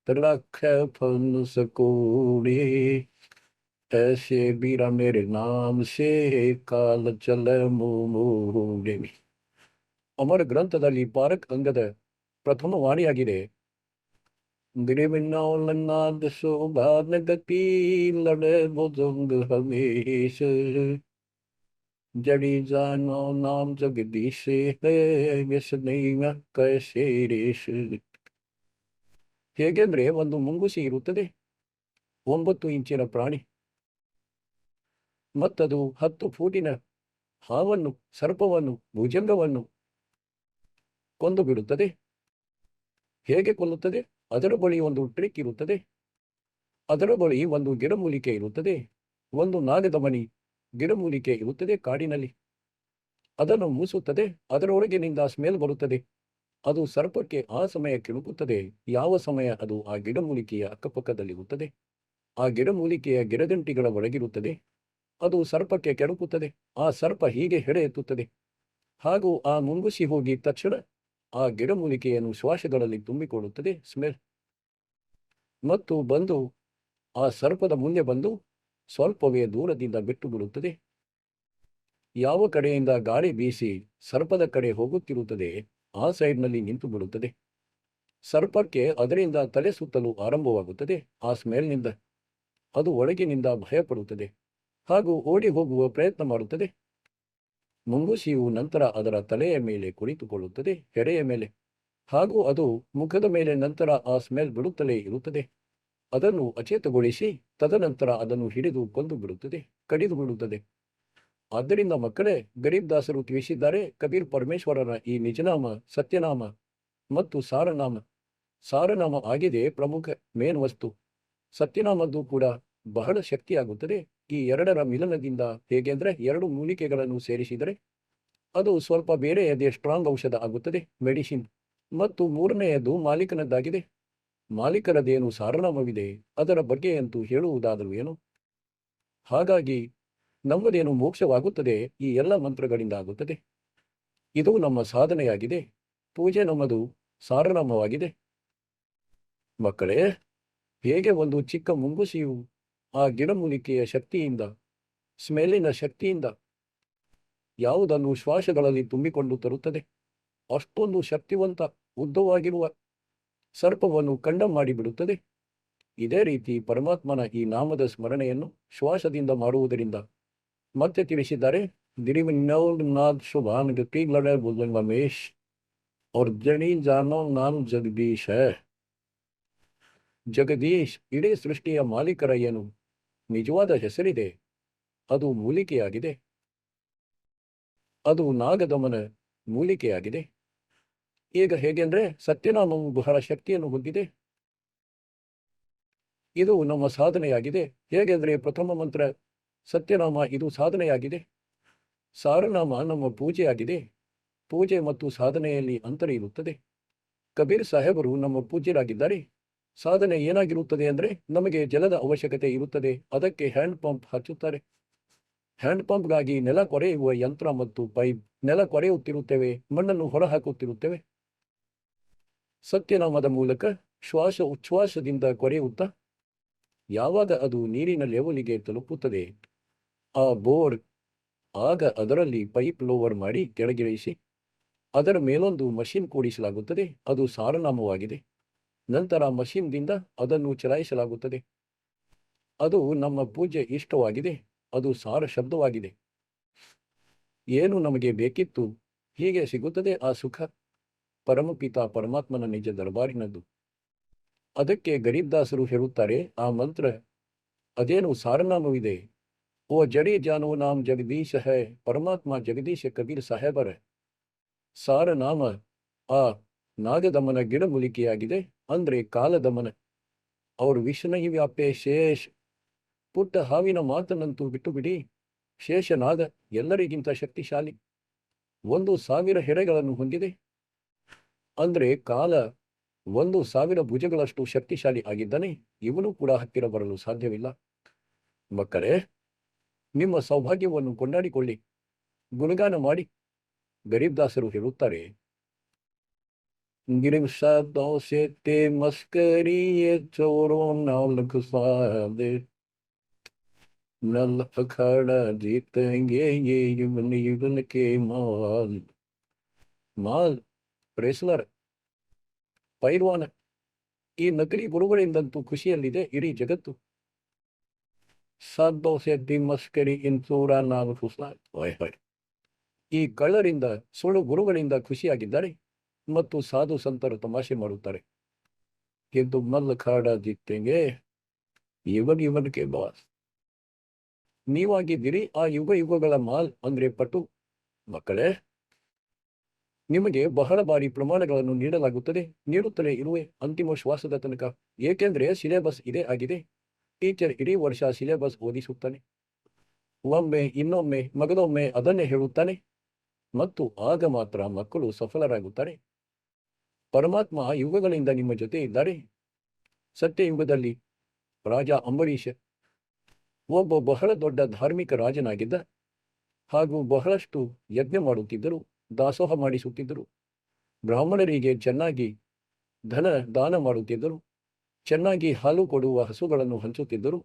ತಲಖ ಫಲ ಸಕೋಡಿ, ऐसे बीरा मेरे नाम से काल चल ಮೂಡಿ. ಅಮರ ಗ್ರಂಥದಲ್ಲಿ ಪಾರಕ್ ಅಂಗದ ಪ್ರಥಮ ವಾಣಿಯಾಗಿದೆ. गिरिमिन्नौलन्नाद शोभान गति लड़े बुजुर्ग हमेश, जड़ी जानो नाम जगदीश है, यश नहीं कैसे ರೇಷ. ಹೇಗೆಂದ್ರೆ ಒಂದು ಮುಂಗುಸಿ ಇರುತ್ತದೆ, 9 ಇಂಚಿನ ಪ್ರಾಣಿ, ಮತ್ತದು 10 ಫೂಟಿನ ಹಾವನ್ನು, ಸರ್ಪವನ್ನು, ಭುಜಂಗವನ್ನು ಕೊಂದು ಬಿಡುತ್ತದೆ. ಹೇಗೆ ಕೊಲ್ಲುತ್ತದೆ? ಅದರ ಬಳಿ ಒಂದು ಟ್ರಿಕ್ ಇರುತ್ತದೆ. ಅದರ ಬಳಿ ಒಂದು ಗಿಡಮೂಲಿಕೆ ಇರುತ್ತದೆ, ಒಂದು ನಾಗದ ಮಣಿ ಗಿಡಮೂಲಿಕೆ ಇರುತ್ತದೆ ಕಾಡಿನಲ್ಲಿ. ಅದನ್ನು ಮೂಸುತ್ತದೆ, ಅದರೊಳಗಿನಿಂದ ಸ್ಮೆಲ್ ಬರುತ್ತದೆ. ಅದು ಸರ್ಪಕ್ಕೆ ಆ ಸಮಯ ಕೆಣಕುತ್ತದೆ. ಯಾವ ಸಮಯ ಅದು ಆ ಗಿಡಮೂಲಿಕೆಯ ಅಕ್ಕಪಕ್ಕದಲ್ಲಿರುತ್ತದೆ, ಆ ಗಿಡಮೂಲಿಕೆಯ ಗಿಡಗಂಟಿಗಳ ಒಳಗಿರುತ್ತದೆ, ಅದು ಸರ್ಪಕ್ಕೆ ಕೆಣಕುತ್ತದೆ. ಆ ಸರ್ಪ ಹೀಗೆ ಹೆಡೆ ಎತ್ತುತ್ತದೆ. ಹಾಗೂ ಆ ಮುಂಗುಸಿ ಹೋಗಿ ತಕ್ಷಣ ಆ ಗಿಡಮೂಲಿಕೆಯನ್ನು ಶ್ವಾಸಗಳಲ್ಲಿ ತುಂಬಿಕೊಳ್ಳುತ್ತದೆ, ಸ್ಮೆಲ್, ಮತ್ತು ಬಂದು ಆ ಸರ್ಪದ ಮುಂದೆ ಬಂದು ಸ್ವಲ್ಪವೇ ದೂರದಿಂದ ಬಿಟ್ಟು ಬಿಡುತ್ತದೆ. ಯಾವ ಕಡೆಯಿಂದ ಗಾಳಿ ಬೀಸಿ ಸರ್ಪದ ಕಡೆ ಹೋಗುತ್ತಿರುತ್ತದೆ ಆ ಸೈಡ್ನಲ್ಲಿ ನಿಂತು ಬಿಡುತ್ತದೆ. ಸರ್ಪಕ್ಕೆ ಅದರಿಂದ ತಲೆ ಸುತ್ತಲು ಆರಂಭವಾಗುತ್ತದೆ. ಆ ಸ್ಮೆಲ್ನಿಂದ ಅದು ಒಳಗಿನಿಂದ ಭಯಪಡುತ್ತದೆ ಹಾಗೂ ಓಡಿ ಹೋಗುವ ಪ್ರಯತ್ನ ಮಾಡುತ್ತದೆ. ಮುಂಗುಸಿಯು ನಂತರ ಅದರ ತಲೆಯ ಮೇಲೆ ಕುಳಿತುಕೊಳ್ಳುತ್ತದೆ, ಹೆಡೆಯ ಮೇಲೆ, ಹಾಗೂ ಅದು ಮುಖದ ಮೇಲೆ. ನಂತರ ಆ ಸ್ಮೆಲ್ ಬಿಡುತ್ತಲೇ ಇರುತ್ತದೆ. ಅದನ್ನು ಅಚೇತಗೊಳಿಸಿ ತದನಂತರ ಅದನ್ನು ಹಿಡಿದು ಕೊಂದು ಬಿಡುತ್ತದೆ, ಕಡಿದು ಬಿಡುತ್ತದೆ. ಆದ್ದರಿಂದ ಮಕ್ಕಳೇ, ಗರೀಬ್ ದಾಸರು ತಿಳಿಸಿದ್ದಾರೆ, ಕಬೀರ್ ಪರಮೇಶ್ವರರ ಈ ನಿಜನಾಮ, ಸತ್ಯನಾಮ ಮತ್ತು ಸಾರನಾಮ. ಸಾರನಾಮ ಆಗಿದೆ ಪ್ರಮುಖ ಮೇನ್ ವಸ್ತು. ಸತ್ಯನಾಮದ್ದು ಕೂಡ ಬಹಳ ಶಕ್ತಿಯಾಗುತ್ತದೆ ಈ ಎರಡರ ಮಿಲನದಿಂದ. ಹೇಗೆಂದ್ರೆ 2 ಮೂಲಿಕೆಗಳನ್ನು ಸೇರಿಸಿದರೆ ಅದು ಸ್ವಲ್ಪ ಬೇರೆಯದೇ ಸ್ಟ್ರಾಂಗ್ ಔಷಧ ಆಗುತ್ತದೆ, ಮೆಡಿಸಿನ್. ಮತ್ತು 3ನೆಯದು ಮಾಲೀಕನದ್ದಾಗಿದೆ. ಮಾಲೀಕರದೇನು ಸಾರನಾಮವಿದೆ, ಅದರ ಬಗ್ಗೆ ಅಂತೂ ಹೇಳುವುದಾದರೂ ಏನು. ಹಾಗಾಗಿ ನಮ್ಮದೇನು ಮೋಕ್ಷವಾಗುತ್ತದೆ ಈ ಎಲ್ಲ ಮಂತ್ರಗಳಿಂದ ಆಗುತ್ತದೆ. ಇದು ನಮ್ಮ ಸಾಧನೆಯಾಗಿದೆ. ಪೂಜೆ ನಮ್ಮದು ಸಾರನಾಮವಾಗಿದೆ. ಮಕ್ಕಳೇ, ಹೇಗೆ ಒಂದು ಚಿಕ್ಕ ಮುಂಗುಸಿಯು ಆ ಗಿಡಮೂಲಿಕೆಯ ಶಕ್ತಿಯಿಂದ, ಸ್ಮೆಲ್ಲಿನ ಶಕ್ತಿಯಿಂದ ಯಾವುದನ್ನು ಶ್ವಾಸಗಳಲ್ಲಿ ತುಂಬಿಕೊಂಡು ತರುತ್ತದೆ, ಅಷ್ಟೊಂದು ಶಕ್ತಿವಂತ ಉದ್ದವಾಗಿರುವ ಸರ್ಪವನ್ನು ಖಂಡ ಮಾಡಿಬಿಡುತ್ತದೆ. ಇದೇ ರೀತಿ ಪರಮಾತ್ಮನ ಈ ನಾಮದ ಸ್ಮರಣೆಯನ್ನು ಶ್ವಾಸದಿಂದ ಮಾಡುವುದರಿಂದ ಮತ್ತೆ ತಿಳಿಸಿದ್ದಾರೆ. ದಿರಿವಿನಾಥ್ ಶುಭಾನ್ ಗತಿ ಲಡೆ ಬುದ್ಧಮೇಶ್ और जनी जानो नाम जगदीश है. ಜಗದೀಶ್, ಇಡೀ ಸೃಷ್ಟಿಯ ಮಾಲೀಕರ ಏನು ನಿಜವಾದ ಹೆಸರಿದೆ, ಅದು ಮೂಲಿಕೆಯಾಗಿದೆ. ಅದು ನಾಗದಮನ ಮೂಲಿಕೆಯಾಗಿದೆ. ಈಗ ಹೇಗೆಂದ್ರೆ ಸತ್ಯನಾಮವು ಬಹಳ ಶಕ್ತಿಯನ್ನು ಹೊಂದಿದೆ. ಇದು ನಮ್ಮ ಸಾಧನೆಯಾಗಿದೆ. ಹೇಗೆಂದ್ರೆ ಪ್ರಥಮ ಮಂತ್ರ ಸತ್ಯನಾಮ, ಇದು ಸಾಧನೆಯಾಗಿದೆ. ಸಾರನಾಮ ನಮ್ಮ ಪೂಜೆಯಾಗಿದೆ. ಪೂಜೆ ಮತ್ತು ಸಾಧನೆಯಲ್ಲಿ ಅಂತರ ಇರುತ್ತದೆ. ಕಬೀರ್ ಸಾಹೇಬರು ನಮ್ಮ ಪೂಜ್ಯರಾಗಿದ್ದಾರೆ. ಸಾಧನೆ ಏನಾಗಿರುತ್ತದೆ ಅಂದರೆ, ನಮಗೆ ಜಲದ ಅವಶ್ಯಕತೆ ಇರುತ್ತದೆ, ಅದಕ್ಕೆ ಹ್ಯಾಂಡ್ ಪಂಪ್ ಹಚ್ಚುತ್ತಾರೆ. ಹ್ಯಾಂಡ್ ಪಂಪ್ಗಾಗಿ ನೆಲ ಕೊರೆಯುವ ಯಂತ್ರ ಮತ್ತು ಪೈಪ್, ನೆಲ ಕೊರೆಯುತ್ತಿರುತ್ತೇವೆ, ಮಣ್ಣನ್ನು ಹೊರಹಾಕುತ್ತಿರುತ್ತೇವೆ. ಸತ್ಯನಾಮದ ಮೂಲಕ ಶ್ವಾಸ ಉಚ್ಛ್ವಾಸದಿಂದ ಕೊರೆಯುತ್ತಾ ಯಾವಾಗ ಅದು ನೀರಿನ ಲೆವೆಲಿಗೆ ತಲುಪುತ್ತದೆ ಆ ಬೋರ್, ಆಗ ಅದರಲ್ಲಿ ಪೈಪ್ ಲೋವರ್ ಮಾಡಿ ಕೆಳಗಿಳಿಸಿ ಅದರ ಮೇಲೊಂದು ಮಷಿನ್ ಕೂಡಿಸಲಾಗುತ್ತದೆ. ಅದು ಸಾರನಾಮವಾಗಿದೆ. ನಂತರ ಮಷಿನ್ದಿಂದ ಅದನ್ನು ಚಲಾಯಿಸಲಾಗುತ್ತದೆ. ಅದು ನಮ್ಮ ಪೂಜೆ ಇಷ್ಟವಾಗಿದೆ. ಅದು ಸಾರ ಶಬ್ದವಾಗಿದೆ. ಏನು ನಮಗೆ ಬೇಕಿತ್ತು ಹೀಗೆ ಸಿಗುತ್ತದೆ ಆ ಸುಖ ಪರಮಪಿತ ಪರಮಾತ್ಮನ ನಿಜ ದರ್ಬಾರಿನದ್ದು. ಅದಕ್ಕೆ ಗರೀಬ್ದಾಸರು ಹೇಳುತ್ತಾರೆ ಆ ಮಂತ್ರ ಅದೇನು ಸಾರನಾಮವಿದೆ. ಓ ಜಡಿ ಜಾನೋ ನಾಮ್ ಜಗದೀಶ ಹೈ, ಪರಮಾತ್ಮ ಜಗದೀಶ ಕಬೀರ್ ಸಾಹೇಬರ ಸಾರನಾಮ ಆ ನಾಗದಮನ ಗಿಡಮೂಲಿಕೆಯಾಗಿದೆ. ಅಂದ್ರೆ ಕಾಲದಮನ. ಅವರು ವಿಷ್ಣುಯಿ ವ್ಯಾಪೆ ಶೇಷ್. ಪುಟ್ಟ ಹಾವಿನ ಮಾತನ್ನಂತೂ ಬಿಟ್ಟು ಬಿಡಿ. ಶೇಷನಾಗ ಎಲ್ಲರಿಗಿಂತ ಶಕ್ತಿಶಾಲಿ. 1,000 ಹೆಡೆಗಳನ್ನು ಹೊಂದಿದೆ. ಅಂದ್ರೆ ಕಾಲ 1,000 ಭುಜಗಳಷ್ಟು ಶಕ್ತಿಶಾಲಿ ಆಗಿದ್ದಾನೆ. ಇವನು ಕೂಡ ಹತ್ತಿರ ಬರಲು ಸಾಧ್ಯವಿಲ್ಲ. ಮಕ್ಕಳೇ, ನಿಮ್ಮ ಸೌಭಾಗ್ಯವನ್ನು ಕೊಂಡಾಡಿಕೊಳ್ಳಿ, ಗುಣಗಾನ ಮಾಡಿ. ಗರೀಬ್ದಾಸರು ಹೇಳುತ್ತಾರೆ, गिरब सादों से ते मस्करी ये चोरों नालक सादे नल अखाड़ा जीतेंगे ये युवन के माल. ಮಾಲ್ ರೇಸ್ಲರ್, ಪೈಲ್ವಾನ, ಈ ನಕಲಿ ಗುರುಗಳಿಂದಂತೂ ಖುಷಿಯಲ್ಲಿದೆ ಇಡೀ ಜಗತ್ತು. ಸಾಧೋ ಸೆಡ್ಡಿ ಮಸ್ಕರಿ ಇನ್ಸೂರ ನಾವು ಹೊಯ್. ಈ ಕಳ್ಳರಿಂದ ಸುಳ್ಳು ಗುರುಗಳಿಂದ ಖುಷಿಯಾಗಿದ್ದಾರೆ ಮತ್ತು ಸಾಧು ಸಂತರು ತಮಾಷೆ ಮಾಡುತ್ತಾರೆ. ಎಂದು ಮಲ್ಲ ಖಾಡ ಜಿತ್ತೆಂಗೆ ಇವನಿಗೆ ಬಾಸ್. ನೀವಾಗಿದ್ದೀರಿ ಆ ಯುಗ ಯುಗಗಳ ಮಾಲ್ ಅಂದ್ರೆ ಪಟು. ಮಕ್ಕಳೇ, ನಿಮಗೆ ಬಹಳ ಬಾರಿ ಪ್ರಮಾಣಗಳನ್ನು ನೀಡಲಾಗುತ್ತದೆ, ನೀಡುತ್ತಲೇ ಇರುವೆ ಅಂತಿಮ ಶ್ವಾಸದ ತನಕ. ಏಕೆಂದ್ರೆ ಸಿಲೆಬಸ್ ಇದೇ ಆಗಿದೆ. ಟೀಚರ್ ಇಡೀ ವರ್ಷ ಸಿಲೆಬಸ್ ಓದಿಸುತ್ತಾನೆ. ಒಮ್ಮೆ ಇನ್ನೊಮ್ಮೆ ಮಗದೊಮ್ಮೆ ಅದನ್ನೇ ಹೇಳುತ್ತಾನೆ ಮತ್ತು ಆಗ ಮಾತ್ರ ಮಕ್ಕಳು ಸಫಲರಾಗುತ್ತಾರೆ. ಪರಮಾತ್ಮ ಯುಗಗಳಿಂದ ನಿಮ್ಮ ಜೊತೆ ಇದ್ದಾರೆ. ಸತ್ಯಯುಗದಲ್ಲಿ ರಾಜ ಅಂಬರೀಷ ಒಬ್ಬ ಬಹಳ ದೊಡ್ಡ ಧಾರ್ಮಿಕ ರಾಜನಾಗಿದ್ದ. ಹಾಗೂ ಬಹಳಷ್ಟು ಯಜ್ಞ ಮಾಡುತ್ತಿದ್ದರು, ದಾಸೋಹ ಮಾಡಿಸುತ್ತಿದ್ದರು. ಬ್ರಾಹ್ಮಣರಿಗೆ ಚೆನ್ನಾಗಿ ಧನ ದಾನ ಮಾಡುತ್ತಿದ್ದರು. ಚೆನ್ನಾಗಿ ಹಾಲು ಕೊಡುವ ಹಸುಗಳನ್ನು ಹಂಚುತ್ತಿದ್ದರು.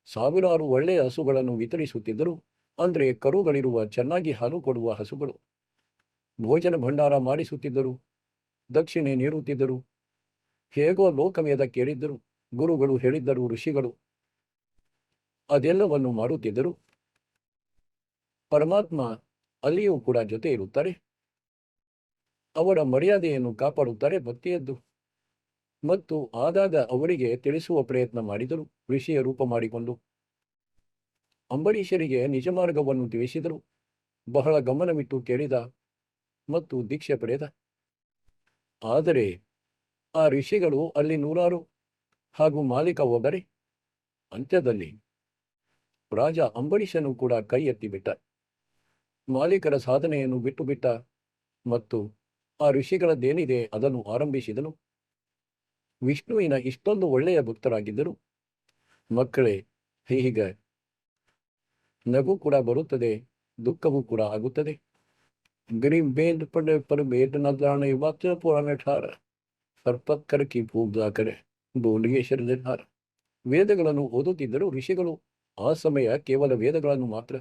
ಸಾವಿರಾರು ಒಳ್ಳೆಯ ಹಸುಗಳನ್ನು ವಿತರಿಸುತ್ತಿದ್ದರು. ಅಂದ್ರೆ ಕರುಗಳಿರುವ ಚೆನ್ನಾಗಿ ಹಾಲು ಕೊಡುವ ಹಸುಗಳು. ಭೋಜನ ಭಂಡಾರ ಮಾಡಿಸುತ್ತಿದ್ದರು, ದಕ್ಷಿಣೆ ನೀಡುತ್ತಿದ್ದರು. ಹೇಗೋ ಲೋಕವೇದ ಕೇಳಿದ್ದರು, ಗುರುಗಳು ಹೇಳಿದ್ದರು, ಋಷಿಗಳು ಅದೆಲ್ಲವನ್ನು ಮಾಡುತ್ತಿದ್ದರು. ಪರಮಾತ್ಮ ಅಲ್ಲಿಯೂ ಕೂಡ ಜೊತೆ ಇರುತ್ತಾರೆ. ಅವರ ಮರ್ಯಾದೆಯನ್ನು ಕಾಪಾಡುತ್ತಾರೆ ಭಕ್ತಿಯದ್ದು. ಮತ್ತು ಆಗಾಗ ಅವರಿಗೆ ತಿಳಿಸುವ ಪ್ರಯತ್ನ ಮಾಡಿದರು ಋಷಿಯ ರೂಪ ಮಾಡಿಕೊಂಡು. ಅಂಬರೀಷರಿಗೆ ನಿಜ ಮಾರ್ಗವನ್ನು ತಿಳಿಸಿದರು. ಬಹಳ ಗಮನವಿಟ್ಟು ಕೇಳಿದ ಮತ್ತು ದೀಕ್ಷೆ ಪಡೆದ. ಆದರೆ ಆ ಋಷಿಗಳು ಅಲ್ಲಿ 100 ಹಾಗೂ ಮಾಲೀಕ ಒಬ್ಬರೇ. ಅಂತ್ಯದಲ್ಲಿ ರಾಜ ಅಂಬರೀಷನು ಕೂಡ ಕೈ ಎತ್ತಿಬಿಟ್ಟ. ಮಾಲೀಕರ ಸಾಧನೆಯನ್ನು ಬಿಟ್ಟು ಬಿಟ್ಟ ಮತ್ತು ಆ ಋಷಿಗಳದ್ದೇನಿದೆ ಅದನ್ನು ಆರಂಭಿಸಿದನು. ವಿಷ್ಣುವಿನ ಇಷ್ಟೊಂದು ಒಳ್ಳೆಯ ಭಕ್ತರಾಗಿದ್ದರು. ಮಕ್ಕಳೇ, ಹೀಗ ನಗು ಕೂಡ ಬರುತ್ತದೆ, ದುಃಖವೂ ಕೂಡ ಆಗುತ್ತದೆ. ಗರೀಬ್ ಬೇಂದ್ ಪಡೆ ಪರ ಬೇದ್ ನದಾಣೆ ವಾಕ್ಯ ಪುರಾಣ ಠಾರ ಸರ್ಪತ್ಕರ ಕಿ ಪೂಜಾ ಕರೆ ಬೋಲಿಗೆ ಶರದಾರ. ವೇದಗಳನ್ನು ಓದುತ್ತಿದ್ದರು ಋಷಿಗಳು. ಆ ಸಮಯ ಕೇವಲ ವೇದಗಳನ್ನು ಮಾತ್ರ.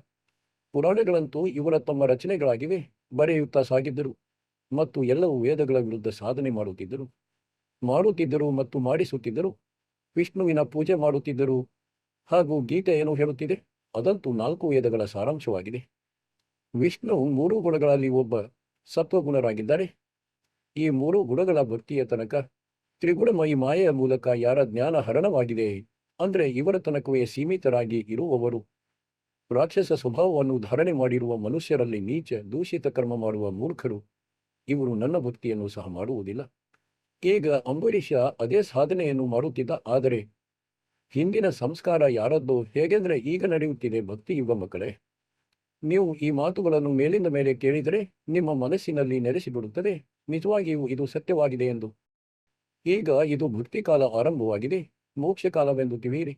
ಪುರಾಣಗಳಂತೂ ಇವರ ತಮ್ಮ ರಚನೆಗಳಾಗಿವೆ, ಬರೆಯುತ್ತಾ ಸಾಗಿದ್ದರು ಮತ್ತು ಎಲ್ಲವೂ ವೇದಗಳ ವಿರುದ್ಧ ಸಾಧನೆ ಮಾಡುತ್ತಿದ್ದರು ಮತ್ತು ಮಾಡಿಸುತ್ತಿದ್ದರು. ವಿಷ್ಣುವಿನ ಪೂಜೆ ಮಾಡುತ್ತಿದ್ದರು. ಹಾಗೂ ಗೀತೆ ಏನು ಹೇಳುತ್ತಿದೆ, ಅದಂತೂ 4 ವೇದಗಳ ಸಾರಾಂಶವಾಗಿದೆ. ವಿಷ್ಣು 3 ಗುಣಗಳಲ್ಲಿ ಒಬ್ಬ ಸತ್ವಗುಣರಾಗಿದ್ದಾರೆ. ಈ 3 ಗುಣಗಳ ಭಕ್ತಿಯ ತನಕ ತ್ರಿಗುಣಮಯಿ ಮಾಯೆಯ ಮೂಲಕ ಯಾರ ಜ್ಞಾನ ಹರಣವಾಗಿದೆ ಅಂದ್ರೆ ಇವರ ತನಕವೇ ಸೀಮಿತರಾಗಿ ಇರುವವರು, ರಾಕ್ಷಸ ಸ್ವಭಾವವನ್ನು ಧಾರಣೆ ಮಾಡಿರುವ ಮನುಷ್ಯರಲ್ಲಿ ನೀಚ ದೂಷಿತ ಕರ್ಮ ಮಾಡುವ ಮೂರ್ಖರು, ಇವರು ನನ್ನ ಭಕ್ತಿಯನ್ನು ಸಹ ಮಾಡುವುದಿಲ್ಲ. ಈಗ ಅಂಬರೀಷ ಅದೇ ಸಾಧನೆಯನ್ನು ಮಾಡುತ್ತಿದ್ದ. ಆದರೆ ಹಿಂದಿನ ಸಂಸ್ಕಾರ ಯಾರದ್ದೋ. ಹೇಗೆಂದ್ರೆ ಈಗ ನಡೆಯುತ್ತಿದೆ ಭಕ್ತಿ ಯುಗ. ಮಕ್ಕಳೇ, ನೀವು ಈ ಮಾತುಗಳನ್ನು ಮೇಲಿಂದ ಮೇಲೆ ಕೇಳಿದರೆ ನಿಮ್ಮ ಮನಸ್ಸಿನಲ್ಲಿ ನೆಲೆಸಿಬಿಡುತ್ತದೆ ನಿಜವಾಗಿಯೂ ಇದು ಸತ್ಯವಾಗಿದೆ ಎಂದು. ಈಗ ಇದು ಭಕ್ತಿ ಕಾಲ ಆರಂಭವಾಗಿದೆ, ಮೋಕ್ಷ ಕಾಲವೆಂದು ತಿಳಿಯಿರಿ.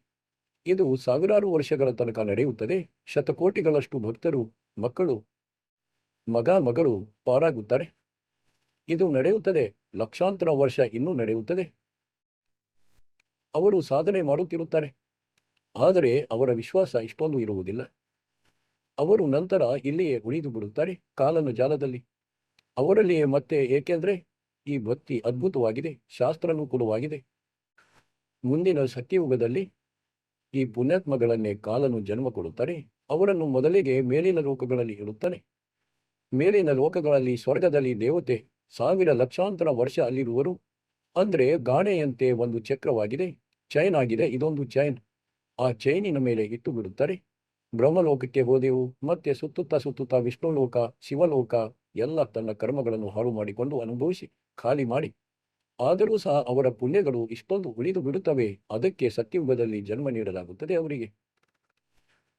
ಇದು ಸಾವಿರಾರು ವರ್ಷಗಳ ತನಕ ನಡೆಯುತ್ತದೆ. ಶತಕೋಟಿಗಳಷ್ಟು ಭಕ್ತರು, ಮಕ್ಕಳು, ಮಗಳು ಪಾರಾಗುತ್ತಾರೆ. ಇದು ನಡೆಯುತ್ತದೆ. ಲಕ್ಷಾಂತರ ವರ್ಷ ಇನ್ನೂ ನಡೆಯುತ್ತದೆ. ಅವರು ಸಾಧನೆ ಮಾಡುತ್ತಿರುತ್ತಾರೆ. ಆದರೆ ಅವರ ವಿಶ್ವಾಸ ಇಷ್ಟೊಂದು ಇರುವುದಿಲ್ಲ. ಅವರು ನಂತರ ಇಲ್ಲಿಯೇ ಉಳಿದು ಬಿಡುತ್ತಾರೆ ಕಾಲನ ಜಾಲದಲ್ಲಿ. ಅವರಲ್ಲಿಯೇ ಮತ್ತೆ. ಏಕೆಂದ್ರೆ ಈ ಭಕ್ತಿ ಅದ್ಭುತವಾಗಿದೆ, ಶಾಸ್ತ್ರಾನುಕೂಲವಾಗಿದೆ. ಮುಂದಿನ ಸತ್ಯಯುಗದಲ್ಲಿ ಈ ಪುಣ್ಯಾತ್ಮಗಳನ್ನೇ ಕಾಲನು ಜನ್ಮ ಕೊಡುತ್ತಾರೆ. ಅವರನ್ನು ಮೊದಲಿಗೆ ಮೇಲಿನ ಲೋಕಗಳಲ್ಲಿ ಇಡುತ್ತಾನೆ. ಮೇಲಿನ ಲೋಕಗಳಲ್ಲಿ ಸ್ವರ್ಗದಲ್ಲಿ ದೇವತೆ 1000 ಲಕ್ಷಾಂತರ ವರ್ಷ ಅಲ್ಲಿರುವರು. ಅಂದ್ರೆ ಗಾಣೆಯಂತೆ ಒಂದು ಚಕ್ರವಾಗಿದೆ, ಚೈನ್ ಆಗಿದೆ. ಇದೊಂದು ಚೈನ್. ಆ ಚೈನಿನ ಮೇಲೆ ಇಟ್ಟು ಬಿಡುತ್ತಾರೆ. ಬ್ರಹ್ಮಲೋಕಕ್ಕೆ ಹೋದೆವು. ಮತ್ತೆ ಸುತ್ತುತ್ತಾ ವಿಷ್ಣುಲೋಕ, ಶಿವಲೋಕ ಎಲ್ಲ ತನ್ನ ಕರ್ಮಗಳನ್ನು ಹಾಳು ಮಾಡಿಕೊಂಡು ಅನುಭವಿಸಿ ಖಾಲಿ ಮಾಡಿ, ಆದರೂ ಸಹ ಅವರ ಪುಣ್ಯಗಳು ಇಷ್ಟೊಂದು ಉಳಿದು ಬಿಡುತ್ತವೆ. ಅದಕ್ಕೆ ಸತ್ಯಯುಗದಲ್ಲಿ ಜನ್ಮ ನೀಡಲಾಗುತ್ತದೆ ಅವರಿಗೆ.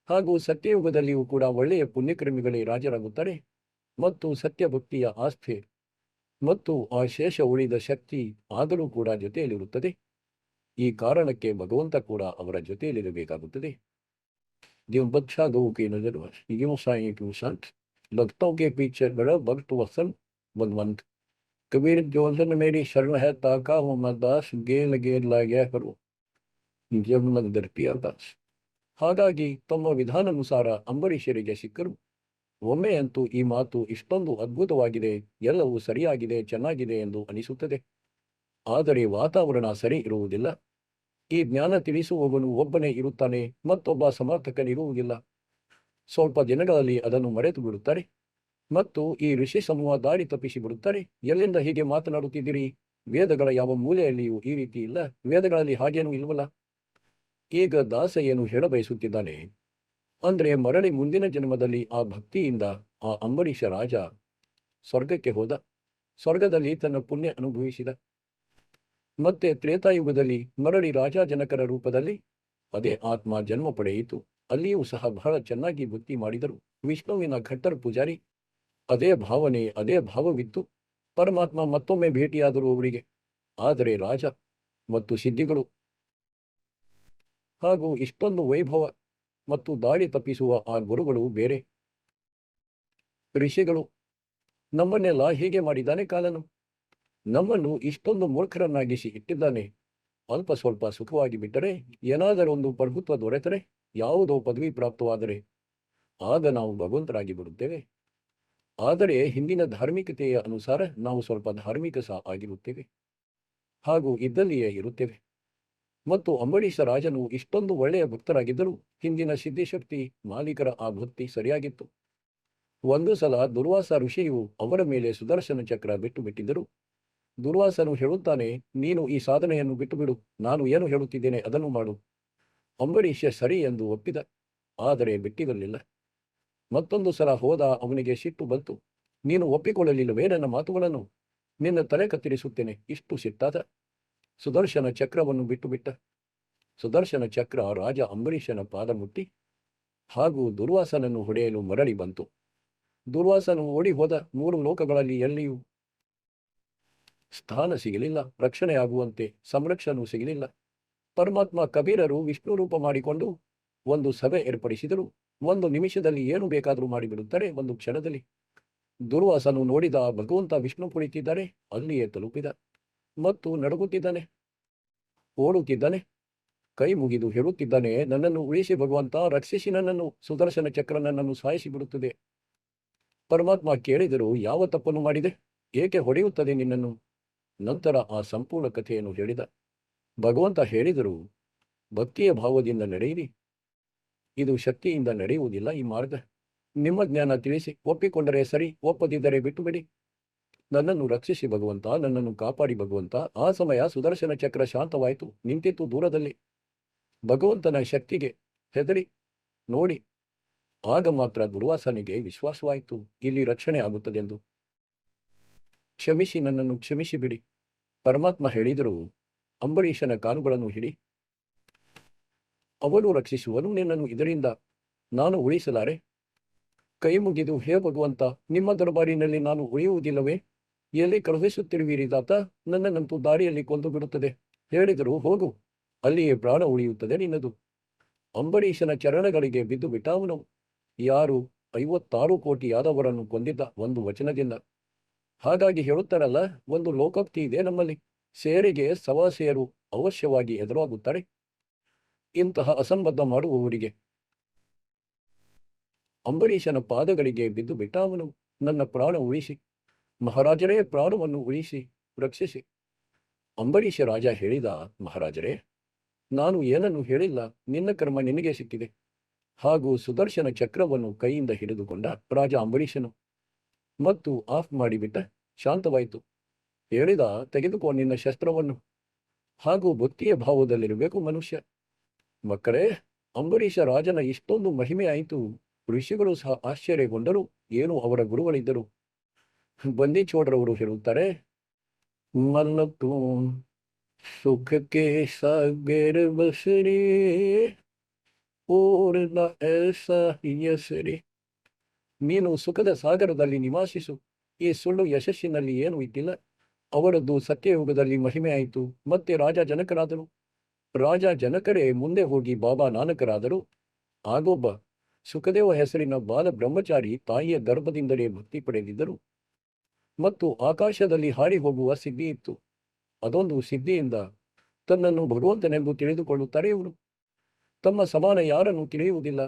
ಹಾಗೂ ಸತ್ಯಯುಗದಲ್ಲಿಯೂ ಕೂಡ ಒಳ್ಳೆಯ ಪುಣ್ಯಕರ್ಮಿಗಳೇ ರಾಜರಾಗುತ್ತಾರೆ. ಮತ್ತು ಸತ್ಯ ಭಕ್ತಿಯ ಆಸ್ಥೆ ಮತ್ತು ಆ ಶೇಷ ಉಳಿದ ಶಕ್ತಿ ಆದರೂ ಕೂಡ ಜೊತೆಯಲ್ಲಿರುತ್ತದೆ. ಈ ಕಾರಣಕ್ಕೆ ಭಗವಂತ ಕೂಡ ಅವರ ಜೊತೆಯಲ್ಲಿರಬೇಕಾಗುತ್ತದೆ. ದಿವ್ಬಕ್ಷ ಗೋಕೆ ನಜರ್ ಯುಂ ಸಾಯಿ ಕ್ಯೂ ಸಂತ್ ಭಕ್ತों के पीछे बड़ा भक्त वसन भगवंत कबीर जोधन मेरी शरण है ताका हूँ मैं दास गेल गेल लाग्या करो जब मंदिर पिया दास. ಹಾಗಾಗಿ ತಮ್ಮ ವಿಧಾನಾನುಸಾರ ಅಂಬರೀಷರಿಗೆ ಸಿಕ್ಕರು. ಒಮ್ಮೆ ಅಂತೂ ಈ ಮಾತು ಇಷ್ಟೊಂದು ಅದ್ಭುತವಾಗಿದೆ, ಎಲ್ಲವೂ ಸರಿಯಾಗಿದೆ, ಚೆನ್ನಾಗಿದೆ ಎಂದು ಅನಿಸುತ್ತದೆ. ಆದರೆ ವಾತಾವರಣ ಸರಿ ಇರುವುದಿಲ್ಲ. ಈ ಜ್ಞಾನ ತಿಳಿಸುವವನು ಒಬ್ಬನೇ ಇರುತ್ತಾನೆ, ಮತ್ತೊಬ್ಬ ಸಮರ್ಥಕನಿರುವುದಿಲ್ಲ. ಸ್ವಲ್ಪ ದಿನಗಳಲ್ಲಿ ಅದನ್ನು ಮರೆತು ಬಿಡುತ್ತಾರೆ ಮತ್ತು ಈ ಋಷಿ ಸಮೂಹ ದಾರಿ ತಪ್ಪಿಸಿ ಬಿಡುತ್ತಾರೆ. ಎಲ್ಲಿಂದ ಹೀಗೆ ಮಾತನಾಡುತ್ತಿದ್ದೀರಿ? ವೇದಗಳ ಯಾವ ಮೂಲೆಯಲ್ಲಿಯೂ ಈ ರೀತಿ ಇಲ್ಲ, ವೇದಗಳಲ್ಲಿ ಹಾಗೇನೂ ಇಲ್ವಲ್ಲ. ಈಗ ದಾಸ ಏನು ಹೇಳಬಯಸುತ್ತಿದ್ದಾನೆ ಅಂದ್ರೆ, ಮರಳಿ ಮುಂದಿನ ಜನ್ಮದಲ್ಲಿ ಆ ಭಕ್ತಿಯಿಂದ ಆ ಅಂಬರೀಷ ರಾಜ ಸ್ವರ್ಗಕ್ಕೆ ಹೋದ, ಸ್ವರ್ಗದಲ್ಲಿ ತನ್ನ ಪುಣ್ಯ ಅನುಭವಿಸಿದ. ಮತ್ತೆ ತ್ರೇತಾಯುಗದಲ್ಲಿ ಮರಳಿ ರಾಜ ಜನಕರ ರೂಪದಲ್ಲಿ ಅದೇ ಆತ್ಮ ಜನ್ಮ ಪಡೆಯಿತು. ಅಲ್ಲಿಯೂ ಸಹ ಬಹಳ ಚೆನ್ನಾಗಿ ಭಕ್ತಿ ಮಾಡಿದರು. ವಿಷ್ಣುವಿನ ಘಟ್ಟರ ಪೂಜಾರಿ. ಅದೇ ಭಾವನೆ, ಅದೇ ಭಾವವಿತ್ತು. ಪರಮಾತ್ಮ ಮತ್ತೊಮ್ಮೆ ಭೇಟಿಯಾದರು ಅವರಿಗೆ. ಆದರೆ ರಾಜ ಮತ್ತು ಸಿದ್ಧಿಗಳು ಹಾಗೂ ಇಷ್ಟೊಂದು ವೈಭವ ಮತ್ತು ದಾಳಿ ತಪ್ಪಿಸುವ ಆ ಗುರುಗಳು ಬೇರೆ. ಋಷಿಗಳು ನಮ್ಮನ್ನೆಲ್ಲ ಹೀಗೆ ಮಾಡಿದ್ದಾನೆ ಕಾಲನು. ನಮ್ಮನ್ನು ಇಷ್ಟೊಂದು ಮೂರ್ಖರನ್ನಾಗಿಸಿ ಇಟ್ಟಿದ್ದಾನೆ. ಅಲ್ಪ ಸ್ವಲ್ಪ ಸುಖವಾಗಿ ಬಿಟ್ಟರೆ, ಏನಾದರೊಂದು ಪ್ರಭುತ್ವ ದೊರೆತರೆ, ಯಾವುದೋ ಪದವಿ ಪ್ರಾಪ್ತವಾದರೆ ಆಗ ನಾವು ಭಗವಂತರಾಗಿ ಬಿಡುತ್ತೇವೆ. ಆದರೆ ಹಿಂದಿನ ಧಾರ್ಮಿಕತೆಯ ಅನುಸಾರ ನಾವು ಸ್ವಲ್ಪ ಧಾರ್ಮಿಕ ಸಹ ಆಗಿರುತ್ತೇವೆ ಹಾಗೂ ಇದ್ದಲ್ಲಿಯೇ ಇರುತ್ತೇವೆ. ಮತ್ತು ಅಂಬರೀಷ ರಾಜನು ಇಷ್ಟೊಂದು ಒಳ್ಳೆಯ ಭಕ್ತರಾಗಿದ್ದರು. ಹಿಂದಿನ ಸಿದ್ಧಿಶಕ್ತಿ ಮಾಲೀಕರ ಆ ಭಕ್ತಿ ಸರಿಯಾಗಿತ್ತು. ಒಂದು ಸಲ ದುರ್ವಾಸ ಋಷಿಯು ಅವರ ಮೇಲೆ ಸುದರ್ಶನ ಚಕ್ರ ಬಿಟ್ಟು ಬಿಟ್ಟಿದ್ದರು. ದುರ್ವಾಸನು ಹೇಳುತ್ತಾನೆ, ನೀನು ಈ ಸಾಧನೆಯನ್ನು ಬಿಟ್ಟು ಬಿಡು, ನಾನು ಏನು ಹೇಳುತ್ತಿದ್ದೇನೆ ಅದನ್ನು ಮಾಡು. ಅಂಬರೀಷ ಸರಿ ಎಂದು ಒಪ್ಪಿದ, ಆದರೆ ಬಿಟ್ಟಿರಲಿಲ್ಲ. ಮತ್ತೊಂದು ಸಲ ಹೋದ. ಅವನಿಗೆ ಸಿಟ್ಟು ಬಂತು. ನೀನು ಒಪ್ಪಿಕೊಳ್ಳಲಿಲ್ಲವೇ ನನ್ನ ಮಾತುಗಳನ್ನು? ನಿನ್ನ ತಲೆ ಕತ್ತರಿಸುತ್ತೇನೆ. ಇಷ್ಟು ಸಿಟ್ಟಾದ. ಸುದರ್ಶನ ಚಕ್ರವನ್ನು ಬಿಟ್ಟು ಬಿಟ್ಟ. ಸುದರ್ಶನ ಚಕ್ರ ರಾಜ ಅಂಬರೀಷನ ಪಾದ ಮುಟ್ಟಿ ಹಾಗೂ ದುರ್ವಾಸನನ್ನು ಹೊಡೆಯಲು ಮರಳಿ ಬಂತು. ದುರ್ವಾಸನು ಓಡಿ ಹೋದ. 3 ಲೋಕಗಳಲ್ಲಿ ಎಲ್ಲಿಯೂ ಸ್ಥಾನ ಸಿಗಲಿಲ್ಲ, ರಕ್ಷಣೆಯಾಗುವಂತೆ ಸಂರಕ್ಷಣೆಯೂ ಸಿಗಲಿಲ್ಲ. ಪರಮಾತ್ಮ ಕಬೀರರು ವಿಷ್ಣು ರೂಪ ಮಾಡಿಕೊಂಡು ಒಂದು ಸಭೆ ಏರ್ಪಡಿಸಿದರು. 1 ನಿಮಿಷದಲ್ಲಿ ಏನು ಬೇಕಾದರೂ ಮಾಡಿಬಿಡುತ್ತಾರೆ, ಒಂದು ಕ್ಷಣದಲ್ಲಿ. ದುರ್ವಾಸನು ನೋಡಿದ ಭಗವಂತ ವಿಷ್ಣು ಕುಳಿತಿದ್ದಾರೆ, ಅಲ್ಲಿಯೇ ತಲುಪಿದ ಮತ್ತು ನಡುಗುತ್ತಿದ್ದಾನೆ, ಓಡುತ್ತಿದ್ದಾನೆ, ಕೈ ಮುಗಿದು ಹೇಳುತ್ತಿದ್ದಾನೆ, ನನ್ನನ್ನು ಉಳಿಸಿ ಭಗವಂತ, ರಕ್ಷಿಸಿ ನನ್ನನ್ನು, ಸುದರ್ಶನ ಚಕ್ರ ನನ್ನನ್ನು ಸಾಯಿಸಿ ಬಿಡುತ್ತದೆ. ಪರಮಾತ್ಮ ಕೇಳಿದರು, ಯಾವ ತಪ್ಪನ್ನು ಮಾಡಿದೆ, ಏಕೆ ಹೊಡೆಯುತ್ತದೆ ನಿನ್ನನ್ನು? ನಂತರ ಆ ಸಂಪೂರ್ಣ ಕಥೆಯನ್ನು ಹೇಳಿದ. ಭಗವಂತ ಹೇಳಿದರು, ಭಕ್ತಿಯ ಭಾವದಿಂದ ನಡೆಯಿರಿ, ಇದು ಶಕ್ತಿಯಿಂದ ನಡೆಯುವುದಿಲ್ಲ ಈ ಮಾರ್ಗ. ನಿಮ್ಮ ಜ್ಞಾನ ತಿಳಿಸಿ, ಒಪ್ಪಿಕೊಂಡರೆ ಸರಿ, ಒಪ್ಪದಿದ್ದರೆ ಬಿಟ್ಟು ಬಿಡಿ. ನನ್ನನ್ನು ರಕ್ಷಿಸಿ ಭಗವಂತ, ನನ್ನನ್ನು ಕಾಪಾಡಿ ಭಗವಂತ. ಆ ಸಮಯ ಸುದರ್ಶನ ಚಕ್ರ ಶಾಂತವಾಯಿತು, ನಿಂತಿತ್ತು ದೂರದಲ್ಲಿ. ಭಗವಂತನ ಶಕ್ತಿಗೆ ಹೆದರಿ ನೋಡಿ, ಆಗ ಮಾತ್ರ ದುರ್ವಾಸನಿಗೆ ವಿಶ್ವಾಸವಾಯಿತು, ಇಲ್ಲಿ ರಕ್ಷಣೆ ಆಗುತ್ತದೆಂದು. ಕ್ಷಮಿಸಿ, ನನ್ನನ್ನು ಕ್ಷಮಿಸಿ ಬಿಡಿ. ಪರಮಾತ್ಮ ಹೇಳಿದರು, ಅಂಬರೀಷನ ಕಾಲುಗಳನ್ನು ಹಿಡಿ, ಅವನು ರಕ್ಷಿಸುವನು ನಿನ್ನನ್ನು, ಇದರಿಂದ ನಾನು ಉಳಿಸಲಾರೆ. ಕೈ ಮುಗಿದು, ಹೇ ಭಗವಂತ, ನಿಮ್ಮ ದರ್ಬಾರಿನಲ್ಲಿ ನಾನು ಉಳಿಯುವುದಿಲ್ಲವೇ? ಎಲ್ಲಿ ಕಳುಹಿಸುತ್ತಿರುವಿರಿ ದಾತ? ನನ್ನನ್ನಂತೂ ದಾರಿಯಲ್ಲಿ ಕೊಂದು ಬಿಡುತ್ತದೆ. ಹೇಳಿದರು, ಹೋಗು, ಅಲ್ಲಿಯೇ ಪ್ರಾಣ ಉಳಿಯುತ್ತದೆ ನಿನ್ನದು. ಅಂಬರೀಷನ ಚರಣಗಳಿಗೆ ಬಿದ್ದು ಬಿಟ್ಟ ಅವನು. ಯಾರು 56 ಕೋಟಿ ಯಾದವರನ್ನು ಕೊಂದಿದ್ದ ಒಂದು ವಚನದಿಂದ. ಹಾಗಾಗಿ ಹೇಳುತ್ತಾರಲ್ಲ, ಒಂದು ಲೋಕೋಕ್ತಿ ಇದೆ ನಮ್ಮಲ್ಲಿ, ಸೇರಿಗೆ ಸವಾಸೆಯರು ಅವಶ್ಯವಾಗಿ ಎದುರಾಗುತ್ತಾರೆ. ಇಂತಹ ಅಸಂಬದ್ಧ ಮಾಡುವವರಿಗೆ ಅಂಬರೀಷನ ಪಾದಗಳಿಗೆ ಬಿದ್ದು ಬಿಟ್ಟ ಅವನು. ನನ್ನ ಪ್ರಾಣ ಉಳಿಸಿ ಮಹಾರಾಜರೇ, ಪ್ರಾಣವನ್ನು ಉಳಿಸಿ ರಕ್ಷಿಸಿ. ಅಂಬರೀಷ ರಾಜ ಹೇಳಿದ, ಮಹಾರಾಜರೇ, ನಾನು ಏನನ್ನು ಹೇಳಿಲ್ಲ, ನಿನ್ನ ಕರ್ಮ ನಿನಗೆ ಸಿಕ್ಕಿದೆ. ಹಾಗೂ ಸುದರ್ಶನ ಚಕ್ರವನ್ನು ಕೈಯಿಂದ ಹಿಡಿದುಕೊಂಡ ರಾಜ ಅಂಬರೀಷನು. ಮತ್ತು ಆಫ್ ಮಾಡಿಬಿಟ್ಟ. ಶಾಂತವಾಯಿತು. ಹೇಳಿದ, ತೆಗೆದುಕೋ ನಿನ್ನ ಶಸ್ತ್ರವನ್ನು. ಹಾಗೂ ಭಕ್ತಿಯ ಭಾವದಲ್ಲಿರಬೇಕು ಮನುಷ್ಯ. ಮಕ್ಕಳೇ, ಅಂಬರೀಷ ರಾಜನ ಇಷ್ಟೊಂದು ಮಹಿಮೆ ಆಯಿತು. ಋಷಿಗಳು ಸಹ ಆಶ್ಚರ್ಯಗೊಂಡರು. ಏನು ಅವರ ಗುರುಗಳಿದ್ದರು. ಬಂದಿಚೋಡ್ರವರು ಹೇಳುತ್ತಾರೆ, ಮಲ್ಲತ್ತು ಸುಖಕ್ಕೆ ಸಾಗರ ಬಸರಿ ಓರ್ನ ಹೆಸರಿ. ನೀನು ಸುಖದ ಸಾಗರದಲ್ಲಿ ನಿವಾಸಿಸು. ಈ ಸುಳ್ಳು ಯಶಸ್ಸಿನಲ್ಲಿ ಏನೂ ಇದ್ದಿಲ್ಲ. ಅವರದ್ದು ಸತ್ಯಯುಗದಲ್ಲಿ ಮಹಿಮೆ ಆಯಿತು. ಮತ್ತೆ ರಾಜ ಜನಕರಾದರು. ರಾಜ ಜನಕರೇ ಮುಂದೆ ಹೋಗಿ ಬಾಬಾ ನಾನಕರಾದರು. ಆಗೊಬ್ಬ ಸುಖದೇವ ಹೆಸರಿನ ಬಾಲ ಬ್ರಹ್ಮಚಾರಿ ತಾಯಿಯ ಗರ್ಭದಿಂದಲೇ ಭಕ್ತಿ ಪಡೆದಿದ್ದರು. ಮತ್ತು ಆಕಾಶದಲ್ಲಿ ಹಾರಿ ಹೋಗುವ ಸಿದ್ಧಿ ಇತ್ತು. ಅದೊಂದು ಸಿದ್ಧಿಯಿಂದ ತನ್ನನ್ನು ಭಗವಂತನೆಂದು ತಿಳಿದುಕೊಳ್ಳುತ್ತಾರೆ ಇವರು. ತಮ್ಮ ಸಮಾನ ಯಾರನ್ನು ತಿಳಿಯುವುದಿಲ್ಲ.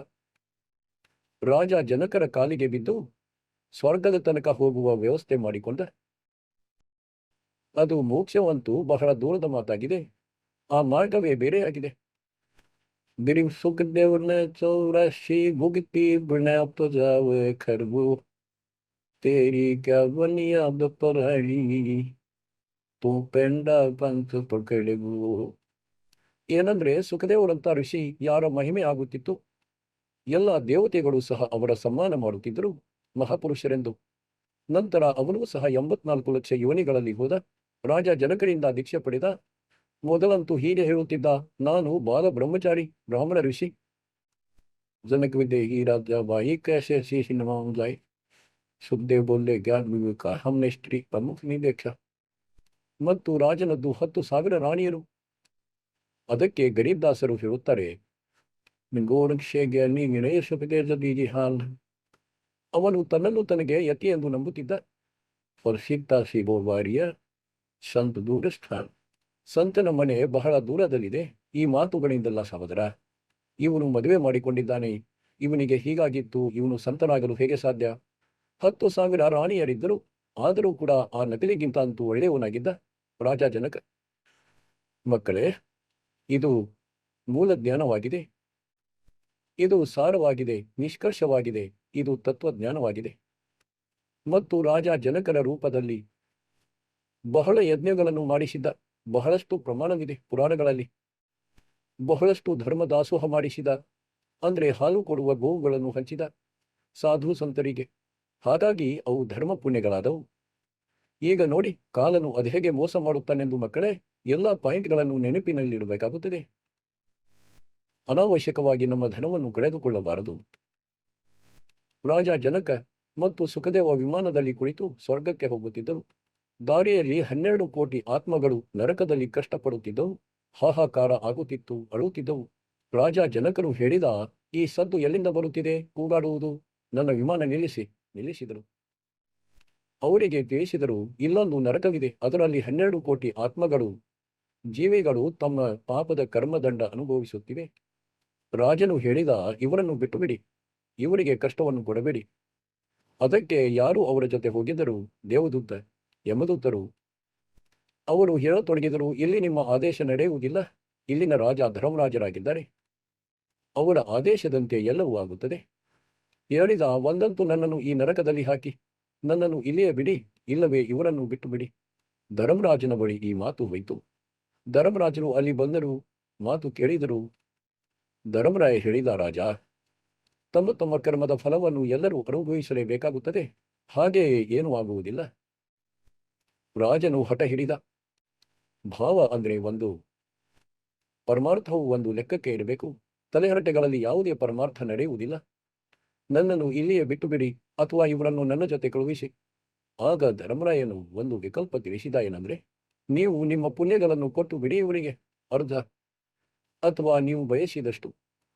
ರಾಜ ಜನಕರ ಕಾಲಿಗೆ ಬಿದ್ದು ಸ್ವರ್ಗದ ತನಕ ಹೋಗುವ ವ್ಯವಸ್ಥೆ ಮಾಡಿಕೊಂಡ. ಅದು ಮೋಕ್ಷವಂತೂ ಬಹಳ ದೂರದ ಮಾತಾಗಿದೆ. ಆ ಮಾರ್ಗವೇ ಬೇರೆಯಾಗಿದೆ. ಬಿರಿ ಸುಖದೇವ್ರನ್ನ ಚೌರಾಶಿ ಭುಗತಿ ಬುಣಾಪ ಜಾವೆ ಖರ್ಬು ತೇರಿ ಕ್ಯಾವನಿಯಾದ ಪರಾಳಿ ತೂ ಪೆಂಡ ಪಂಚ ಪಕಡೆಗು. ಏನಂದ್ರೆ, ಸುಖದೇವರಂತ ಋಷಿ ಯಾರ ಮಹಿಮೆ ಆಗುತ್ತಿತ್ತು. ಎಲ್ಲ ದೇವತೆಗಳು ಸಹ ಅವರ ಸನ್ಮಾನ ಮಾಡುತ್ತಿದ್ದರು ಮಹಾಪುರುಷರೆಂದು. ನಂತರ ಅವನು ಸಹ 84 ಲಕ್ಷ ಯೋನಿಗಳಲ್ಲಿ ಹೋದ. ರಾಜ ಜನಕರಿಂದ ದೀಕ್ಷೆ ಪಡೆದ. ಮೊದಲಂತೂ ಹೀಗೆ ಹೇಳುತ್ತಿದ್ದ, ನಾನು ಬಾಲ ಬ್ರಹ್ಮಚಾರಿ ಬ್ರಾಹ್ಮಣ ಋಷಿ. ಜನಕ ವಿದ್ಯೆ ಈ ರಾಜ ಬಾಯಿ कैसे शीश नवाऊं जाए. ಸುಖದೇವ್ ಬೋಲ್ಲೆ ಜ್ಞಾನ ವಿವೇಕ ಹಮ್ನೆ ಸ್ತ್ರೀ ಪ್ರಮುಖ ನಿದೇಕ್ಷ. ಮತ್ತು ರಾಜನದ್ದು 10,000 ರಾಣಿಯರು. ಅದಕ್ಕೆ ಗರೀಬ್ ದಾಸರು ಹೇಳುತ್ತಾರೆ, ಅವನು ತನ್ನನ್ನು ತನಗೆ ಯತಿ ಎಂದು ನಂಬುತ್ತಿದ್ದ. ಸಂತ ದೂರಸ್ಥಾನ. ಸಂತನ ಮನೆ ಬಹಳ ದೂರದಲ್ಲಿದೆ. ಈ ಮಾತುಗಳಿಂದಲ್ಲ ಸಹೋದರ. ಇವನು ಮದುವೆ ಮಾಡಿಕೊಂಡಿದ್ದಾನೆ. ಇವನಿಗೆ ಹೀಗಾಗಿತ್ತು. ಇವನು ಸಂತನಾಗಲು ಹೇಗೆ ಸಾಧ್ಯ. 10,000 ರಾಣಿಯರಿದ್ದರು. ಆದರೂ ಕೂಡ ಆ ನಕಲಿಗಿಂತ ಅಂತೂ ಒಳ್ಳೆಯವನಾಗಿದ್ದ ರಾಜ ಜನಕ. ಮಕ್ಕಳೇ, ಇದು ಮೂಲ ಜ್ಞಾನವಾಗಿದೆ. ಇದು ಸಾರವಾಗಿದೆ, ನಿಷ್ಕರ್ಷವಾಗಿದೆ. ಇದು ತತ್ವಜ್ಞಾನವಾಗಿದೆ. ಮತ್ತು ರಾಜ ಜನಕರ ರೂಪದಲ್ಲಿ ಬಹಳ ಯಜ್ಞಗಳನ್ನು ಮಾಡಿಸಿದ್ದ. ಬಹಳಷ್ಟು ಪ್ರಮಾಣವಿದೆ ಪುರಾಣಗಳಲ್ಲಿ. ಬಹಳಷ್ಟು ಧರ್ಮದಾಸೋಹ ಮಾಡಿಸಿದ. ಅಂದ್ರೆ ಹಾಲು ಕೊಡುವ ಗೋವುಗಳನ್ನು ಹಂಚಿದ ಸಾಧು ಸಂತರಿಗೆ. ಹಾಗಾಗಿ ಅವು ಧರ್ಮ ಪುಣ್ಯಗಳಾದವು. ಈಗ ನೋಡಿ ಕಾಲನು ಅದೇಗೆ ಮೋಸ ಮಾಡುತ್ತಾನೆಂದು. ಮಕ್ಕಳೇ, ಎಲ್ಲ ಪಾಯಿಂಟ್ಗಳನ್ನು ನೆನಪಿನಲ್ಲಿಡಬೇಕಾಗುತ್ತದೆ. ಅನಾವಶ್ಯಕವಾಗಿ ನಮ್ಮ ಧನವನ್ನು ಕಳೆದುಕೊಳ್ಳಬಾರದು. ರಾಜ ಜನಕ ಮತ್ತು ಸುಖದೇವ ವಿಮಾನದಲ್ಲಿ ಕುಳಿತು ಸ್ವರ್ಗಕ್ಕೆ ಹೋಗುತ್ತಿದ್ದರು. ದಾರಿಯಲ್ಲಿ 12 ಕೋಟಿ ಆತ್ಮಗಳು ನರಕದಲ್ಲಿ ಕಷ್ಟಪಡುತ್ತಿದ್ದವು. ಹಾಹಾಕಾರ ಆಗುತ್ತಿತ್ತು, ಅಳುತ್ತಿದ್ದವು. ರಾಜ ಜನಕರು ಹೇಳಿದ, ಈ ಸದ್ದು ಎಲ್ಲಿಂದ ಬರುತ್ತಿದೆ ಕೂಗಾಡುವುದು. ನನ್ನ ವಿಮಾನ ನಿಲ್ಲಿಸಿದರು. ಅವರಿಗೆ ತಿಳಿಸಿದರು, ಇಲ್ಲೊಂದು ನರಕವಿದೆ. ಅದರಲ್ಲಿ 12 ಕೋಟಿ ಆತ್ಮಗಳು, ಜೀವಿಗಳು ತಮ್ಮ ಪಾಪದ ಕರ್ಮದಂಡ ಅನುಭವಿಸುತ್ತಿವೆ. ರಾಜನು ಹೇಳಿದ, ಇವರನ್ನು ಬಿಟ್ಟುಬಿಡಿ. ಇವರಿಗೆ ಕಷ್ಟವನ್ನು ಕೊಡಬೇಡಿ. ಅದಕ್ಕೆ ಯಾರು ಅವರ ಜೊತೆ ಹೋಗಿದ್ದರು? ದೇವದೂತ, ಯಮದೂತರು. ಅವರು ಹೇಳತೊಡಗಿದರು, ಇಲ್ಲಿ ನಿಮ್ಮ ಆದೇಶ ನಡೆಯುವುದಿಲ್ಲ. ಇಲ್ಲಿನ ರಾಜ ಧರ್ಮರಾಜರಾಗಿದ್ದಾರೆ. ಅವರ ಆದೇಶದಂತೆ ಎಲ್ಲವೂ ಆಗುತ್ತದೆ. ಹೇಳಿದ, ಒಂದಂತೂ ನನ್ನನ್ನು ಈ ನರಕದಲ್ಲಿ ಹಾಕಿ, ನನ್ನನ್ನು ಇಲ್ಲಿಯೇ ಬಿಡಿ, ಇಲ್ಲವೇ ಇವರನ್ನು ಬಿಟ್ಟು ಬಿಡಿ. ಧರ್ಮರಾಜನ ಬಳಿ ಈ ಮಾತು ಹೋಯಿತು. ಧರ್ಮರಾಜರು ಅಲ್ಲಿ ಬಂದರು, ಮಾತು ಕೇಳಿದರು. ಧರ್ಮರಾಯ ಹೇಳಿದ, ರಾಜ, ತಮ್ಮ ತಮ್ಮ ಕರ್ಮದ ಫಲವನ್ನು ಎಲ್ಲರೂ ಅನುಭವಿಸಲೇಬೇಕಾಗುತ್ತದೆ. ಹಾಗೆಯೇ ಏನೂ ಆಗುವುದಿಲ್ಲ. ರಾಜನು ಹಠ ಹಿಡಿದ. ಭಾವ ಅಂದ್ರೆ ಒಂದು, ಪರಮಾರ್ಥವು ಒಂದು ಲೆಕ್ಕಕ್ಕೆ ಇರಬೇಕು. ತಲೆಹರಟೆಗಳಲ್ಲಿ ಯಾವುದೇ ಪರಮಾರ್ಥ ನಡೆಯುವುದಿಲ್ಲ. ನನ್ನನ್ನು ಇಲ್ಲಿಯೇ ಬಿಟ್ಟು ಬಿಡಿ, ಅಥವಾ ಇವರನ್ನು ನನ್ನ ಜೊತೆ ಕಳುಹಿಸಿ. ಆಗ ಧರ್ಮರಾಯನು ಒಂದು ವಿಕಲ್ಪ ತಿಳಿಸಿದ. ಏನಂದ್ರೆ, ನೀವು ನಿಮ್ಮ ಪುಣ್ಯಗಳನ್ನು ಕೊಟ್ಟು ಬಿಡಿ ಇವರಿಗೆ ಅರ್ಧ, ಅಥವಾ ನೀವು ಬಯಸಿದಷ್ಟು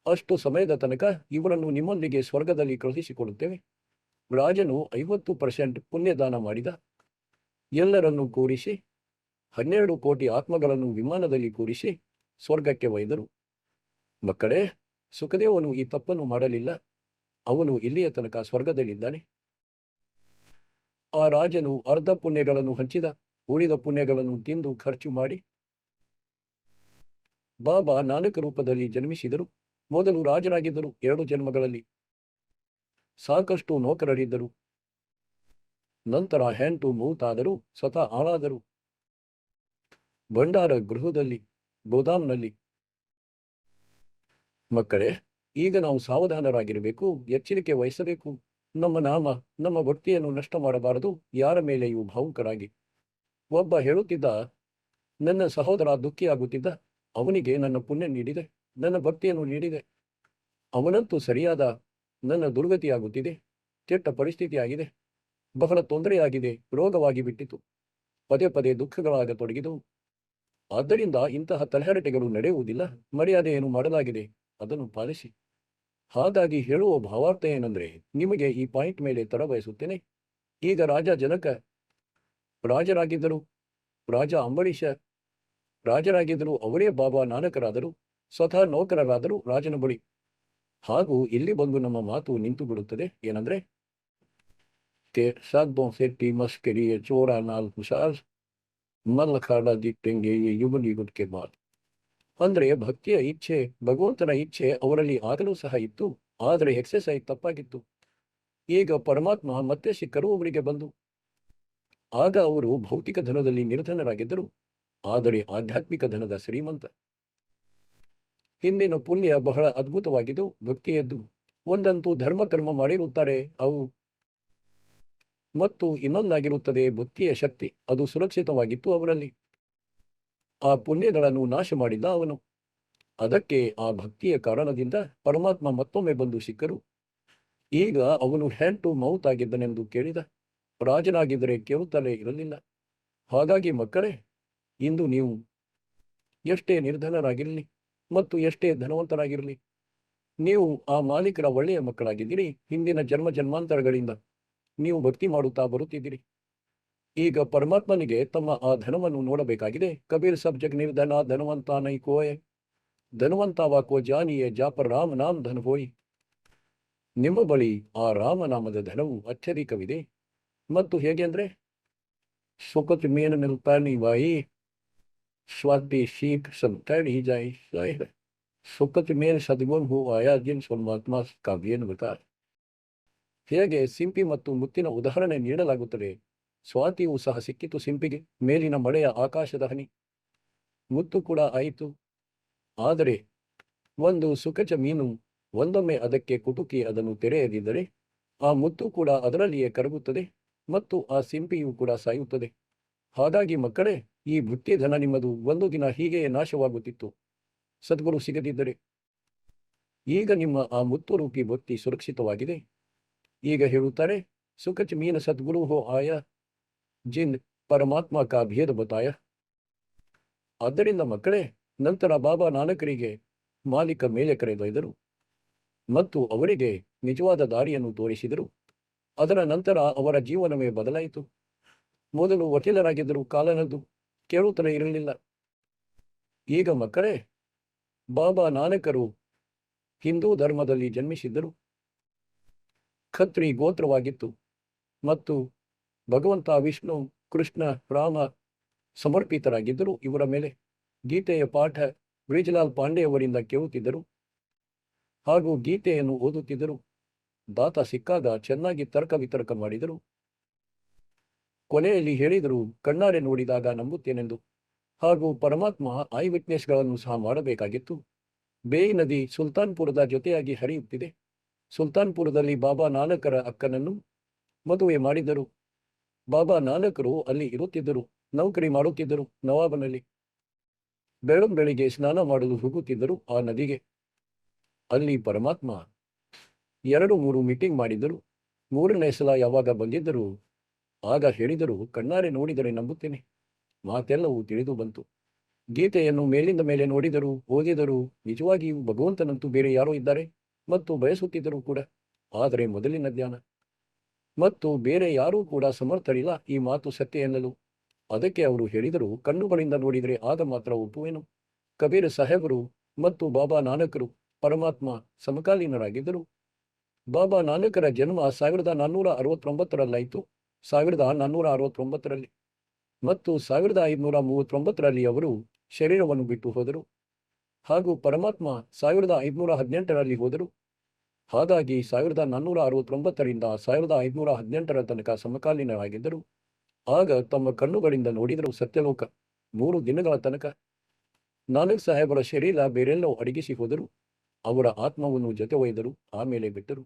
ಅಷ್ಟು ಸಮಯದ ತನಕ ಇವರನ್ನು ನಿಮ್ಮೊಂದಿಗೆ ಸ್ವರ್ಗದಲ್ಲಿ ಕಳುಹಿಸಿಕೊಡುತ್ತೇವೆ. ರಾಜನು 50% ಪುಣ್ಯದಾನ ಮಾಡಿದ. ಎಲ್ಲರನ್ನೂ ಕೂರಿಸಿ 12 ಕೋಟಿ ಆತ್ಮಗಳನ್ನು ವಿಮಾನದಲ್ಲಿ ಕೂರಿಸಿ ಸ್ವರ್ಗಕ್ಕೆ ಒಯ್ದರು. ಮಕ್ಕಳೇ, ಸುಖದೇವನು ಈ ತಪ್ಪನ್ನು ಮಾಡಲಿಲ್ಲ. ಅವನು ಇಲ್ಲಿಯ ತನಕ ಸ್ವರ್ಗದಲ್ಲಿದ್ದಾನೆ. ಆ ರಾಜನು ಅರ್ಧ ಪುಣ್ಯಗಳನ್ನು ಹಂಚಿದ. ಉಳಿದ ಪುಣ್ಯಗಳನ್ನು ತಿಂದು ಖರ್ಚು ಮಾಡಿ ಬಾಬಾ ನಾನಕ ರೂಪದಲ್ಲಿ ಜನ್ಮಿಸಿದರು. ಮೊದಲು ರಾಜರಾಗಿದ್ದರು. 2 ಜನ್ಮಗಳಲ್ಲಿ ಸಾಕಷ್ಟು ನೌಕರರಿದ್ದರು. ನಂತರ ಹ್ಯಾಂಡ್ ಟು ಮೌತ್ ಆದರೂ ಸ್ವತಃ ಆಳಾದರು. ಭಂಡಾರ ಗೃಹದಲ್ಲಿ, ಗೋದಾಮ್ನಲ್ಲಿ. ಮಕ್ಕಳೇ, ಈಗ ನಾವು ಸಾವಧಾನರಾಗಿರಬೇಕು, ಎಚ್ಚರಿಕೆ ವಹಿಸಬೇಕು. ನಮ್ಮ ನಾಮ, ನಮ್ಮ ಭಕ್ತಿಯನ್ನು ನಷ್ಟ ಮಾಡಬಾರದು, ಯಾರ ಮೇಲೆಯೂ ಭಾವುಕರಾಗಿ. ಒಬ್ಬ ಹೇಳುತ್ತಿದ್ದ, ನನ್ನ ಸಹೋದರ ದುಃಖಿಯಾಗುತ್ತಿದ್ದ, ಅವನಿಗೆ ನನ್ನ ಪುಣ್ಯ ನೀಡಿದೆ, ನನ್ನ ಭಕ್ತಿಯನ್ನು ನೀಡಿದೆ. ಅವನಂತೂ ಸರಿಯಾದ ನನ್ನ ದುರ್ಗತಿಯಾಗುತ್ತಿದೆ, ಕೆಟ್ಟ ಪರಿಸ್ಥಿತಿಯಾಗಿದೆ, ಬಹಳ ತೊಂದರೆಯಾಗಿದೆ, ರೋಗವಾಗಿ ಬಿಟ್ಟಿತು, ಪದೇ ಪದೇ ದುಃಖಗಳಾಗತೊಡಗಿದವು. ಆದ್ದರಿಂದ ಇಂತಹ ತಲೆಹರಟೆಗಳು ನಡೆಯುವುದಿಲ್ಲ. ಮರ್ಯಾದೆಯನ್ನು ಮಾಡಲಾಗಿದೆ, ಅದನ್ನು ಪಾಲಿಸಿ. ಹಾಗಾಗಿ ಹೇಳುವ ಭಾವಾರ್ಥ ಏನೆಂದರೆ, ನಿಮಗೆ ಈ ಪಾಯಿಂಟ್ ಮೇಲೆ ತರಬಯಸುತ್ತೇನೆ. ಈಗ ರಾಜ ಜನಕ ರಾಜರಾಗಿದ್ದರು, ರಾಜ ಅಂಬರೀಷ ರಾಜರಾಗಿದ್ದರು, ಅವರೇ ಬಾಬಾ ನಾನಕರಾದರು, ಸ್ವತಃ ನೌಕರರಾದರು ರಾಜನ ಬಳಿ. ಹಾಗೂ ಇಲ್ಲಿ ಬಂದು ನಮ್ಮ ಮಾತು ನಿಂತು ಬಿಡುತ್ತದೆ. ಏನಂದ್ರೆ, ಸೆಟ್ಟಿ ಮಸ್ಕರಿಯ ಚೋರ 4 ಸಾಲ್ ಮಲ್ಲಖಾಡ ದಿಟ್ಟಂಗೆ ಯುಗನಿಗುಟ್ಕೆ ಮಾತು. ಅಂದ್ರೆ ಭಕ್ತಿಯ ಇಚ್ಛೆ, ಭಗವಂತನ ಇಚ್ಛೆ ಅವರಲ್ಲಿ ಆಗಲೂ ಸಹ ಇತ್ತು, ಆದರೆ ಎಕ್ಸಸೈಸ್ ತಪ್ಪಾಗಿತ್ತು. ಈಗ ಪರಮಾತ್ಮ ಮತ್ತೆ ಸಿಕ್ಕರು ಅವರಿಗೆ ಬಂದು. ಆಗ ಅವರು ಭೌತಿಕ ಧನದಲ್ಲಿ ನಿರ್ಧನರಾಗಿದ್ದರು, ಆದರೆ ಆಧ್ಯಾತ್ಮಿಕ ಧನದ ಶ್ರೀಮಂತ. ಹಿಂದಿನ ಪುಣ್ಯ ಬಹಳ ಅದ್ಭುತವಾಗಿದ್ದು ಭಕ್ತಿಯದ್ದು. ಒಂದಂತೂ ಧರ್ಮಕರ್ಮ ಮಾಡಿರುತ್ತಾರೆ ಅವು, ಮತ್ತು ಇನ್ನೊಂದಾಗಿರುತ್ತದೆ ಭಕ್ತಿಯ ಶಕ್ತಿ. ಅದು ಸುರಕ್ಷಿತವಾಗಿತ್ತು ಅವರಲ್ಲಿ. ಆ ಪುಣ್ಯಗಳನ್ನು ನಾಶ ಮಾಡಿದ್ದ ಅವನು. ಅದಕ್ಕೆ ಆ ಭಕ್ತಿಯ ಕಾರಣದಿಂದ ಪರಮಾತ್ಮ ಮತ್ತೊಮ್ಮೆ ಬಂದು ಸಿಕ್ಕರು. ಈಗ ಅವನು ಹ್ಯಾಂಡ್ ಟು ಮೌತ್ ಆಗಿದ್ದನೆಂದು ಕೇಳಿದ. ರಾಜನಾಗಿದ್ದರೆ ಕೇಳುತ್ತಲೇ ಇರಲಿಲ್ಲ. ಹಾಗಾಗಿ ಮಕ್ಕಳೇ, ಇಂದು ನೀವು ಎಷ್ಟೇ ನಿರ್ಧನರಾಗಿರಲಿ ಮತ್ತು ಎಷ್ಟೇ ಧನವಂತರಾಗಿರಲಿ, ನೀವು ಆ ಮಾಲೀಕರ ಒಳ್ಳೆಯ ಮಕ್ಕಳಾಗಿದ್ದೀರಿ. ಹಿಂದಿನ ಜನ್ಮ ಜನ್ಮಾಂತರಗಳಿಂದ ನೀವು ಭಕ್ತಿ ಮಾಡುತ್ತಾ ಬರುತ್ತಿದ್ದೀರಿ. ಈಗ ಪರಮಾತ್ಮನಿಗೆ ತಮ್ಮ ಆ ಧನವನ್ನು ನೋಡಬೇಕಾಗಿದೆ. ಕಬೀರ್ ಸಬ್ಜೆಕ್ಟ್ ನಿರ್ಧನ ಧನವಂತ ನೈ ಕೋಯ್, ಧನವಂತವ ಕೋ ಜಾನಿಯೇ ಜಾಪರ್ ರಾಮ ನಾಮ್ ಧನ ಹೋಯ್. ನಿಮ್ಮ ಬಳಿ ಆ ರಾಮನಾಮದ ಧನವು ಅತ್ಯಧಿಕವಿದೆ. ಮತ್ತು ಹೇಗೆ ಅಂದ್ರೆ, ಸುಖತ್ ಮೇನ ಮಿಲ್ತಾನಿ ಬಾಯಿ स्वाति सीख सब टहल ही जाए जाहिर है सुखत में सद्गुण हो आया जिन परमात्मा का व्यन बता. ಹೇಗೆ ಸಿಂಪಿ ಮತ್ತು ಮುತ್ತಿನ ಉದಾಹರಣೆ ನೀಡಲಾಗುತ್ತದೆ. ಸ್ವಾತಿಯೂ ಸಹ ಸಿಕ್ಕಿತು ಸಿಂಪಿಗೆ, ಮೇಲಿನ ಮಳೆಯ ಆಕಾಶದ ಹನಿ. ಮುತ್ತು ಕೂಡ ಆಯಿತು. ಆದರೆ ಒಂದು ಸುಖಚ ಮೀನು ಒಂದೊಮ್ಮೆ ಅದಕ್ಕೆ ಕುಟುಕಿ ಅದನ್ನು ತೆರೆಯದಿದ್ದರೆ ಆ ಮುತ್ತು ಕೂಡ ಅದರಲ್ಲಿಯೇ ಕರಗುತ್ತದೆ ಮತ್ತು ಆ ಸಿಂಪಿಯೂ ಕೂಡ ಸಾಯುತ್ತದೆ. ಹಾಗಾಗಿ ಮಕ್ಕಳೇ, ಈ ಭಕ್ತಿ ಧನ ನಿಮ್ಮದು ಒಂದು ದಿನ ಹೀಗೆಯೇ ನಾಶವಾಗುತ್ತಿತ್ತು ಸದ್ಗುರು ಸಿಗದಿದ್ದರೆ. ಈಗ ನಿಮ್ಮ ಆ ಮುತ್ತು ರೂಪಿ ಭಕ್ತಿ ಸುರಕ್ಷಿತವಾಗಿದೆ. ಈಗ ಹೇಳುತ್ತಾರೆ, ಸುಖಚ ಮೀನ ಸದ್ಗುರು ಹೋ ಆಯ ಜಿನ್ ಪರಮಾತ್ಮ ಕಾ ಭೇದ ಬತಾಯ. ಆದ್ದರಿಂದ ಮಕ್ಕಳೇ, ನಂತರ ಬಾಬಾ ನಾನಕರಿಗೆ ಮಾಲೀಕ ಮೇಲೆ ಕರೆದೊಯ್ದರು ಮತ್ತು ಅವರಿಗೆ ನಿಜವಾದ ದಾರಿಯನ್ನು ತೋರಿಸಿದರು. ಅದರ ನಂತರ ಅವರ ಜೀವನವೇ ಬದಲಾಯಿತು. ಮೊದಲು ವಕೀಲರಾಗಿದ್ದರು, ಕಾಲನದ್ದು ಕೇಳುತ್ತಲೇ ಇರಲಿಲ್ಲ. ಈಗ ಮಕ್ಕಳೇ, ಬಾಬಾ ನಾನಕರು ಹಿಂದೂ ಧರ್ಮದಲ್ಲಿ ಜನ್ಮಿಸಿದ್ದರು. ಖತ್ರಿ ಗೋತ್ರವಾಗಿತ್ತು ಮತ್ತು ಭಗವಂತ ವಿಷ್ಣು, ಕೃಷ್ಣ, ರಾಮ ಸಮರ್ಪಿತರಾಗಿದ್ದರು. ಇವರ ಮೇಲೆ ಗೀತೆಯ ಪಾಠ ಬ್ರಿಜ್ಲಾಲ್ ಪಾಂಡೆ ಅವರಿಂದ ಕೇಳುತ್ತಿದ್ದರು ಹಾಗೂ ಗೀತೆಯನ್ನು ಓದುತ್ತಿದ್ದರು. ದಾತ ಸಿಕ್ಕಾಗ ಚೆನ್ನಾಗಿ ತರ್ಕ ವಿತರ್ಕ ಮಾಡಿದರು. ಕೊನೆಯಲ್ಲಿ ಹೇಳಿದರು, ಕಣ್ಣಾರೆ ನೋಡಿದಾಗ ನಂಬುತ್ತೇನೆಂದು. ಹಾಗೂ ಪರಮಾತ್ಮ ಐ ವಿಟ್ನೆಸ್ಗಳನ್ನು ಸಹ ಮಾಡಬೇಕಾಗಿತ್ತು. ಬೇಯಿ ನದಿ ಸುಲ್ತಾನ್ಪುರದ ಜೊತೆಯಾಗಿ ಹರಿಯುತ್ತಿದೆ. ಸುಲ್ತಾನ್ಪುರದಲ್ಲಿ ಬಾಬಾ ನಾನಕರ ಅಕ್ಕನನ್ನು ಮದುವೆ ಮಾಡಿದರು. ಬಾಬಾ ನಾನಕರು ಅಲ್ಲಿ ಇರುತ್ತಿದ್ದರು, ನೌಕರಿ ಮಾಡುತ್ತಿದ್ದರು ನವಾಬನಲ್ಲಿ. ಬೆಳಗ್ಗೆ ಸ್ನಾನ ಮಾಡಲು ಹೋಗುತ್ತಿದ್ದರು ಆ ನದಿಗೆ. ಅಲ್ಲಿ ಪರಮಾತ್ಮ 2-3 ಮೀಟಿಂಗ್ ಮಾಡಿದ್ದರು. 3ನೇ ಸಲ ಯಾವಾಗ ಬಂದಿದ್ದರು ಆಗ ಹೇಳಿದರು, ಕಣ್ಣಾರೆ ನೋಡಿದರೆ ನಂಬುತ್ತೇನೆ. ಮಾತೆಲ್ಲವೂ ತಿಳಿದು ಬಂತು. ಗೀತೆಯನ್ನು ಮೇಲಿಂದ ಮೇಲೆ ನೋಡಿದರು, ಓದಿದರು. ನಿಜವಾಗಿಯೂ ಭಗವಂತನಂತೂ ಬೇರೆ ಯಾರೋ ಇದ್ದಾರೆ ಮತ್ತು ಬಯಸುತ್ತಿದ್ದರು ಕೂಡ. ಆದರೆ ಮೊದಲಿನ ಜ್ಞಾನ ಮತ್ತು ಬೇರೆ ಯಾರೂ ಕೂಡ ಸಮರ್ಥರಿಲ್ಲ ಈ ಮಾತು ಸತ್ಯ ಎನ್ನಲು. ಅದಕ್ಕೆ ಅವರು ಹೇಳಿದರು, ಕಣ್ಣುಗಳಿಂದ ನೋಡಿದರೆ ಆಗ ಮಾತ್ರ ಒಪ್ಪುವೆನು. ಕಬೀರ್ ಸಾಹೇಬರು ಮತ್ತು ಬಾಬಾ ನಾನಕರು ಪರಮಾತ್ಮ ಸಮಕಾಲೀನರಾಗಿದ್ದರು. ಬಾಬಾ ನಾನಕರ ಜನ್ಮ 1469ರಲ್ಲಾಯಿತು. 1469ರಲ್ಲಿ ಮತ್ತು 1539ರಲ್ಲಿ ಅವರು ಶರೀರವನ್ನು ಬಿಟ್ಟು ಹೋದರು. ಹಾಗೂ ಪರಮಾತ್ಮ 1518ರಲ್ಲಿ ಹೋದರು. ಹಾಗಾಗಿ 1469ರಿಂದ 1518 ತನಕ ಸಮಕಾಲೀನರಾಗಿದ್ದರು. ಆಗ ತಮ್ಮ ಕಣ್ಣುಗಳಿಂದ ನೋಡಿದರು ಸತ್ಯಲೋಕ. 3 ದಿನಗಳ ತನಕ ನಾನಕ್ ಸಾಹೇಬರ ಶರೀರ ಬೇರೆಲ್ಲೋ ಅಡಗಿಸಿ ಹೋದರು. ಅವರ ಆತ್ಮವನ್ನು ಜೊತೆ ಒಯ್ದರು, ಆಮೇಲೆ ಬಿಟ್ಟರು.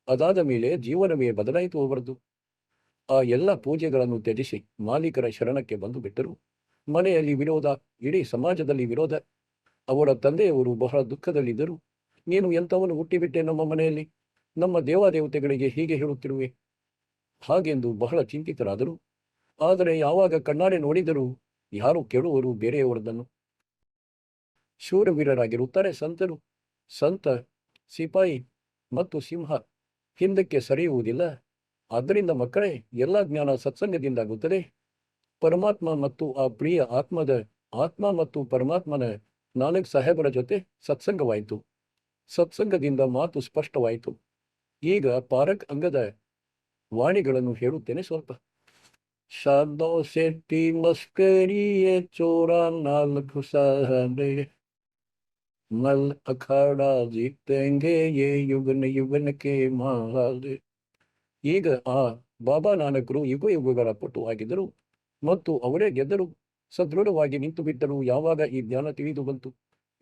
ಅದಾದ ಮೇಲೆ ಜೀವನವೇ ಬದಲಾಯಿತು ಅವರದ್ದು. ಆ ಎಲ್ಲ ಪೂಜೆಗಳನ್ನು ತ್ಯಜಿಸಿ ಮಾಲೀಕರ ಶರಣಕ್ಕೆ ಬಂದು ಬಿಟ್ಟರು. ಮನೆಯಲ್ಲಿ ವಿರೋಧ, ಇಡೀ ಸಮಾಜದಲ್ಲಿ ವಿರೋಧ. ಅವರ ತಂದೆಯವರು ಬಹಳ ದುಃಖದಲ್ಲಿದ್ದರು. ನೀನು ಎಂಥವನು ಹುಟ್ಟಿಬಿಟ್ಟೆ ನಮ್ಮ ಮನೆಯಲ್ಲಿ, ನಮ್ಮ ದೇವಾದೇವತೆಗಳಿಗೆ ಹೀಗೆ ಹೇಳುತ್ತಿರುವೆ, ಹಾಗೆಂದು ಬಹಳ ಚಿಂತಿತರಾದರು. ಆದರೆ ಯಾವಾಗ ಕಣ್ಣಾರೆ ನೋಡಿದರೂ ಯಾರು ಕೇಳುವರು ಬೇರೆಯವರದನ್ನು. ಶೂರವೀರರಾಗಿರುತ್ತಾರೆ ಸಂತರು. ಸಂತ, ಸಿಪಾಯಿ ಮತ್ತು ಸಿಂಹ ಹಿಂದಕ್ಕೆ ಸರಿಯುವುದಿಲ್ಲ. ಆದ್ದರಿಂದ ಮಕ್ಕಳೇ, ಎಲ್ಲ ಜ್ಞಾನ ಸತ್ಸಂಗದಿಂದಾಗುತ್ತದೆ. ಪರಮಾತ್ಮ ಮತ್ತು ಆ ಪ್ರಿಯ ಆತ್ಮ ಮತ್ತು ಪರಮಾತ್ಮನ ನಾನಕ್ ಸಾಹೇಬರ ಜೊತೆ ಸತ್ಸಂಗವಾಯಿತು. ಸತ್ಸಂಗದಿಂದ ಮಾತು ಸ್ಪಷ್ಟವಾಯಿತು. ಈಗ ಪಾರಕ್ ಅಂಗದ ವಾಣಿಗಳನ್ನು ಹೇಳುತ್ತೇನೆ ಸ್ವಲ್ಪ. ಶಾದೋ ಶೆಟ್ಟಿ ಮಸ್ಕರಿಯೇ ಚೋರ ನಾಲ್ಕು ಸಾಹಬೆ ಮಲ್ ಅಖಾಡ ಜೀತೆಂಗೆ ಯೇ ಯುಗನ ಯುಗನಕ್ಕೆ ಮಹಾದೆ. ಈಗ ಆ ಬಾಬಾ ನಾನಕರು ಯುಗ ಯುಗಗಳ ಪಟುವಾಗಿದ್ದರು ಮತ್ತು ಅವರೇ ಗೆದ್ದರು, ಸದೃಢವಾಗಿ ನಿಂತು ಬಿಟ್ಟರು. ಯಾವಾಗ ಈ ಜ್ಞಾನ ತಿಳಿದು ಬಂತು,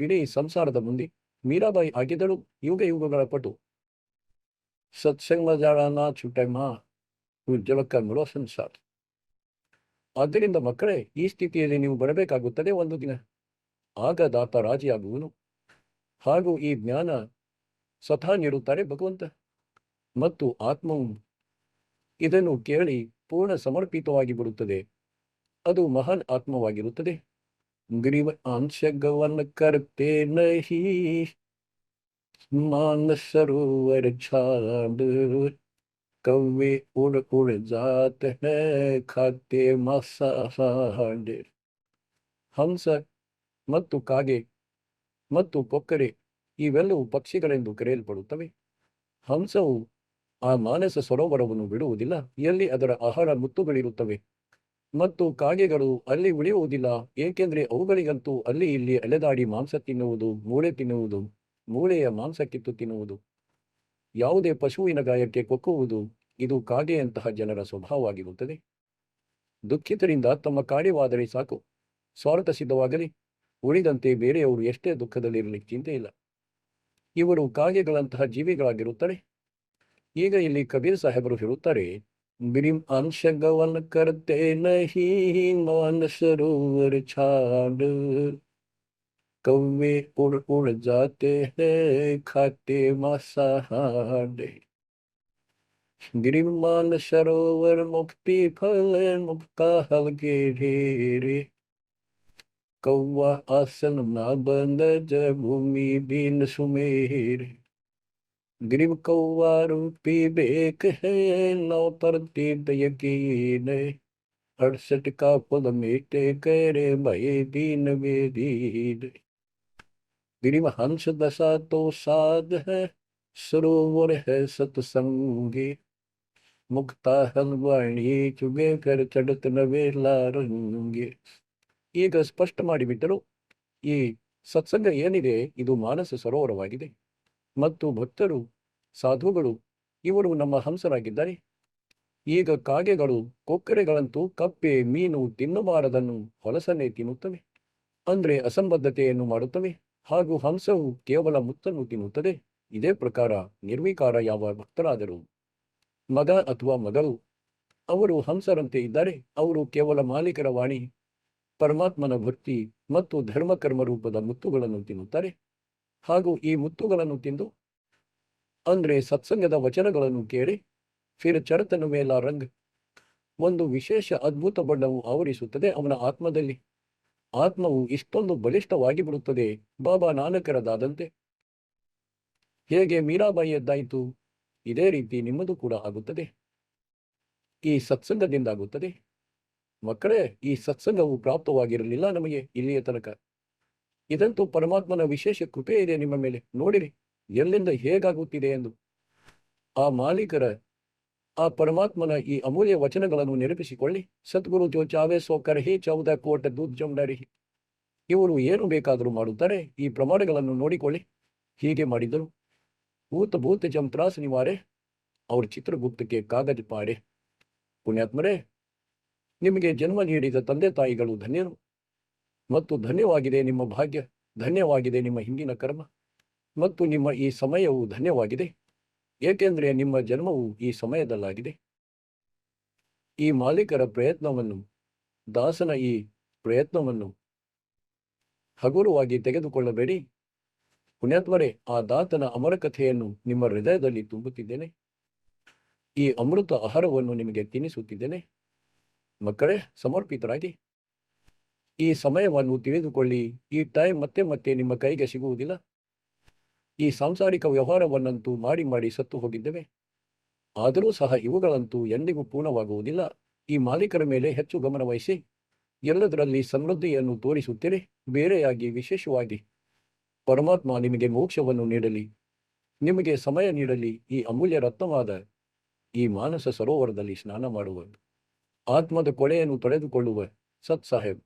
ಇಡೀ ಸಂಸಾರದ ಮುಂದೆ ಮೀರಾಬಾಯಿ ಆಗಿದ್ದರು ಯುಗ ಯುಗಗಳ ಪಟು. ಸತ್ಸಂಗ ಜಾಳನ ಚುಟಮ ಉಜ್ವಲಕ ಮುರೋ ಸಂಸಾರ. ಆದ್ದರಿಂದ ಮಕ್ಕಳೇ, ಈ ಸ್ಥಿತಿಯಲ್ಲಿ ನೀವು ಬರಬೇಕಾಗುತ್ತದೆ ಒಂದು ದಿನ. ಆಗ ದಾತ ರಾಜಿಯಾಗುವನು. ಹಾಗೂ ಈ ಜ್ಞಾನ ಸ್ವತಃ ನೀಡುತ್ತಾರೆ ಭಗವಂತ ಮತ್ತು ಆತ್ಮವು ಇದನ್ನು ಕೇಳಿ ಪೂರ್ಣ ಸಮರ್ಪಿತವಾಗಿ ಬಿಡುತ್ತದೆ. ಅದು ಮಹಾನ್ ಆತ್ಮವಾಗಿರುತ್ತದೆ. ಗ್ರೀವ ಅಂಶಗವನ್ನ ಕರ್ತೆ ನಹಿ ಮಾನ ಸರೋವರ ಛಾಡ್ ಕವ್ವೆ ಉಡ ಜಾತ ಹೈ ಖಾತೆ ಮಸಾಡೆ. ಹಂಸ ಮತ್ತು ಕಾಗೆ ಮತ್ತು ಕೊಕ್ಕರೆ ಇವೆಲ್ಲವೂ ಪಕ್ಷಿಗಳೆಂದು ಕರೆಯಲ್ಪಡುತ್ತವೆ. ಹಂಸವು ಆ ಮಾನಸ ಸರೋವರವನ್ನು ಬಿಡುವುದಿಲ್ಲ, ಎಲ್ಲಿ ಅದರ ಆಹಾರ ಮುತ್ತುಗಳಿರುತ್ತವೆ. ಮತ್ತು ಕಾಗೆಗಳು ಅಲ್ಲಿ ಉಳಿಯುವುದಿಲ್ಲ, ಏಕೆಂದರೆ ಅವುಗಳಿಗಂತೂ ಅಲ್ಲಿ ಇಲ್ಲಿ ಅಲೆದಾಡಿ ಮಾಂಸ ತಿನ್ನುವುದು, ಮೂಳೆ ತಿನ್ನುವುದು, ಮೂಳೆಯ ಮಾಂಸ ಕಿತ್ತು ತಿನ್ನುವುದು, ಯಾವುದೇ ಪಶುವಿನ ಗಾಯಕ್ಕೆ ಕೊಕ್ಕುವುದು, ಇದು ಕಾಗೆಯಂತಹ ಜನರ ಸ್ವಭಾವವಾಗಿರುತ್ತದೆ. ದುಃಖಿತರಿಂದ ತಮ್ಮ ಕಾರ್ಯವಾದರೆ ಸಾಕು, ಸ್ವಾರ್ಥ ಸಿದ್ಧವಾಗಲಿ, ಉಳಿದಂತೆ ಬೇರೆಯವರು ಎಷ್ಟೇ ದುಃಖದಲ್ಲಿರಲಿ ಚಿಂತೆ ಇಲ್ಲ. ಇವರು ಕಾಗೆಗಳಂತಹ ಜೀವಿಗಳಾಗಿರುತ್ತಾರೆ. ಈಗ ಇಲ್ಲಿ ಕಬೀರ್ ಸಾಹೇಬರು ಹೇಳುತ್ತಾರೆ, ಬಿರಿಂ ಅಂಶಗವನ್ ಕರ್ತೆ ನಹಿ ಮಾನ ಸರೋವರ ಛಾಡ್ ಕವ್ವೆ ಉಡ ಜಾತೆ ಹೈ ಖಾತೆ ಮಸಾಡೆ. ಗಿರಿಂ ಮಾನ ಸರೋವರ ಮುಕ್ತಿ ಫಲ ಮುಕ್ತ ಹಲ್ಗೆ ಢೇರೆ ಕವ್ವಾ ಆಸನ ನಾ ಬಂದ ಜ ಭೂಮಿ ಬೀನ್ ಸುಮೇರೆ. गिरिव कौवा रूपी बेक है नौ तरती यकीन 68 का पद मीटे करे भय दीन वेदीन. गिरिव हंस दशा तो साध है सरोवर है सत्संगी मुक्ता हलवाणी चुगे कर चढ़त नवेला ರಂಗೆ. ಈಗ ಸ್ಪಷ್ಟ ಮಾಡಿಬಿಟ್ಟರು, ಈ ಸತ್ಸಂಗ ಏನಿದೆ ಇದು ಮಾನಸ ಸರೋವರವಾಗಿದೆ ಮತ್ತು ಭಕ್ತರು, ಸಾಧುಗಳು ಇವರು ನಮ್ಮ ಹಂಸರಾಗಿದ್ದಾರೆ. ಈಗ ಕಾಗೆಗಳು, ಕೊಕ್ಕರೆಗಳಂತೂ ಕಪ್ಪೆ, ಮೀನು ತಿನ್ನಬಾರದನ್ನು ಹೊಲಸನ್ನೇ ತಿನ್ನುತ್ತವೆ, ಅಂದ್ರೆ ಅಸಂಬದ್ಧತೆಯನ್ನು ಮಾಡುತ್ತವೆ. ಹಾಗೂ ಹಂಸವು ಕೇವಲ ಮುತ್ತನ್ನು ತಿನ್ನುತ್ತದೆ. ಇದೇ ಪ್ರಕಾರ ನಿರ್ವಿಕಾರ ಯಾವ ಭಕ್ತರಾದರೂ ಮಗ ಅಥವಾ ಮಗಳು ಅವರು ಹಂಸರಂತೆ ಇದ್ದಾರೆ. ಅವರು ಕೇವಲ ಮಾಲೀಕರ ವಾಣಿ, ಪರಮಾತ್ಮನ ಭಕ್ತಿ ಮತ್ತು ಧರ್ಮಕರ್ಮ ರೂಪದ ಮುತ್ತುಗಳನ್ನು ತಿನ್ನುತ್ತಾರೆ. ಹಾಗೂ ಈ ಮುತ್ತುಗಳನ್ನು ತಿಂದು ಅಂದ್ರೆ ಸತ್ಸಂಗದ ವಚನಗಳನ್ನು ಕೇಳಿ ಫಿರ್ ಚರತನ ಮೇಲ ರಂಗ್ ಒಂದು ವಿಶೇಷ ಅದ್ಭುತ ಬಣ್ಣವು ಆವರಿಸುತ್ತದೆ ಅವನ ಆತ್ಮದಲ್ಲಿ. ಆತ್ಮವು ಇಷ್ಟೊಂದು ಬಲಿಷ್ಠವಾಗಿ ಬಿಡುತ್ತದೆ ಬಾಬಾ ನಾನಕರದಾದಂತೆ. ಹೇಗೆ ಮೀರಾಬಾಯಿಯದ್ದಾಯಿತು, ಇದೇ ರೀತಿ ನಿಮ್ಮದು ಕೂಡ ಆಗುತ್ತದೆ, ಈ ಸತ್ಸಂಗದಿಂದಾಗುತ್ತದೆ. ಮಕ್ಕಳೇ, ಈ ಸತ್ಸಂಗವು ಪ್ರಾಪ್ತವಾಗಿರಲಿಲ್ಲ ನಮಗೆ ಇಲ್ಲಿಯ ತನಕ. ಇದಂತೂ ಪರಮಾತ್ಮನ ವಿಶೇಷ ಕೃಪೆ ಇದೆ ನಿಮ್ಮ ಮೇಲೆ. ನೋಡಿರಿ ಎಲ್ಲಿಂದ ಹೇಗಾಗುತ್ತಿದೆ ಎಂದು. ಆ ಮಾಲೀಕರ, ಆ ಪರಮಾತ್ಮನ ಈ ಅಮೂಲ್ಯ ವಚನಗಳನ್ನು ನೆನಪಿಸಿಕೊಳ್ಳಿ. ಸದ್ಗುರು ಜೋ ಚಾವೆ ಸೋ ಕರ್ಹಿ 14 ಕೋಟ ದೂತ್ ಜಂಡರಿಹಿ. ಇವರು ಏನು ಬೇಕಾದರೂ ಮಾಡುತ್ತಾರೆ. ಈ ಪ್ರಮಾಣಗಳನ್ನು ನೋಡಿಕೊಳ್ಳಿ. ಹೀಗೆ ಮಾಡಿದರು. भूत भूत जम त्रास निवारे और ಚಿತ್ರಗುಪ್ತ ಕೆ ಕಾಗಜ ಪಾಡೆ. ಪುಣ್ಯಾತ್ಮರೇ, ನಿಮಗೆ ಜನ್ಮ ನೀಡಿದ ತಂದೆ ತಾಯಿಗಳು ಧನ್ಯರು ಮತ್ತು ಧನ್ಯವಾಗಿದೆ ನಿಮ್ಮ ಭಾಗ್ಯ, ಧನ್ಯವಾಗಿದೆ ನಿಮ್ಮ ಹಿಂದಿನ ಕರ್ಮ ಮತ್ತು ನಿಮ್ಮ ಈ ಸಮಯವು ಧನ್ಯವಾಗಿದೆ, ಏಕೆಂದರೆ ನಿಮ್ಮ ಜನ್ಮವು ಈ ಸಮಯದಲ್ಲಾಗಿದೆ. ಈ ಮಾಲೀಕರ ಪ್ರಯತ್ನವನ್ನು, ದಾಸನ ಈ ಪ್ರಯತ್ನವನ್ನು ಹಗುರವಾಗಿ ತೆಗೆದುಕೊಳ್ಳಬೇಡಿ. ಪುಣ್ಯಾತ್ಮರೇ, ಆ ದಾತನ ಅಮರ ಕಥೆಯನ್ನು ನಿಮ್ಮ ಹೃದಯದಲ್ಲಿ ತುಂಬುತ್ತಿದ್ದೇನೆ. ಈ ಅಮೃತ ಆಹಾರವನ್ನು ನಿಮಗೆ ತಿನ್ನಿಸುತ್ತಿದ್ದೇನೆ. ಮಕ್ಕಳೇ, ಸಮರ್ಪಿತರಾಗಿ ಈ ಸಮಯವನ್ನು ತಿಳಿದುಕೊಳ್ಳಿ. ಈ ಟೈಮ್ ಮತ್ತೆ ಮತ್ತೆ ನಿಮ್ಮ ಕೈಗೆ ಸಿಗುವುದಿಲ್ಲ. ಈ ಸಾಂಸಾರಿಕ ವ್ಯವಹಾರವನ್ನಂತೂ ಮಾಡಿ ಮಾಡಿ ಸತ್ತು ಹೋಗಿದ್ದೇವೆ. ಆದರೂ ಸಹ ಇವುಗಳಂತೂ ಎಂದಿಗೂ ಪೂರ್ಣವಾಗುವುದಿಲ್ಲ. ಈ ಮಾಲೀಕರ ಮೇಲೆ ಹೆಚ್ಚು ಗಮನ ವಹಿಸಿ ಎಲ್ಲದರಲ್ಲಿ ಸಮೃದ್ಧಿಯನ್ನು ತೋರಿಸುತ್ತೇನೆ. ಬೇರೆಯಾಗಿ ವಿಶೇಷವಾಗಿ ಪರಮಾತ್ಮ ನಿಮಗೆ ಮೋಕ್ಷವನ್ನು ನೀಡಲಿ, ನಿಮಗೆ ಸಮಯ ನೀಡಲಿ. ಈ ಅಮೂಲ್ಯ ರತ್ನವಾದ ಈ ಮಾನಸ ಸರೋವರದಲ್ಲಿ ಸ್ನಾನ ಮಾಡುವ, ಆತ್ಮದ ಕೊಳೆಯನ್ನು ತೊಳೆದುಕೊಳ್ಳುವ ಸತ್ ಸಾಹೇಬ್.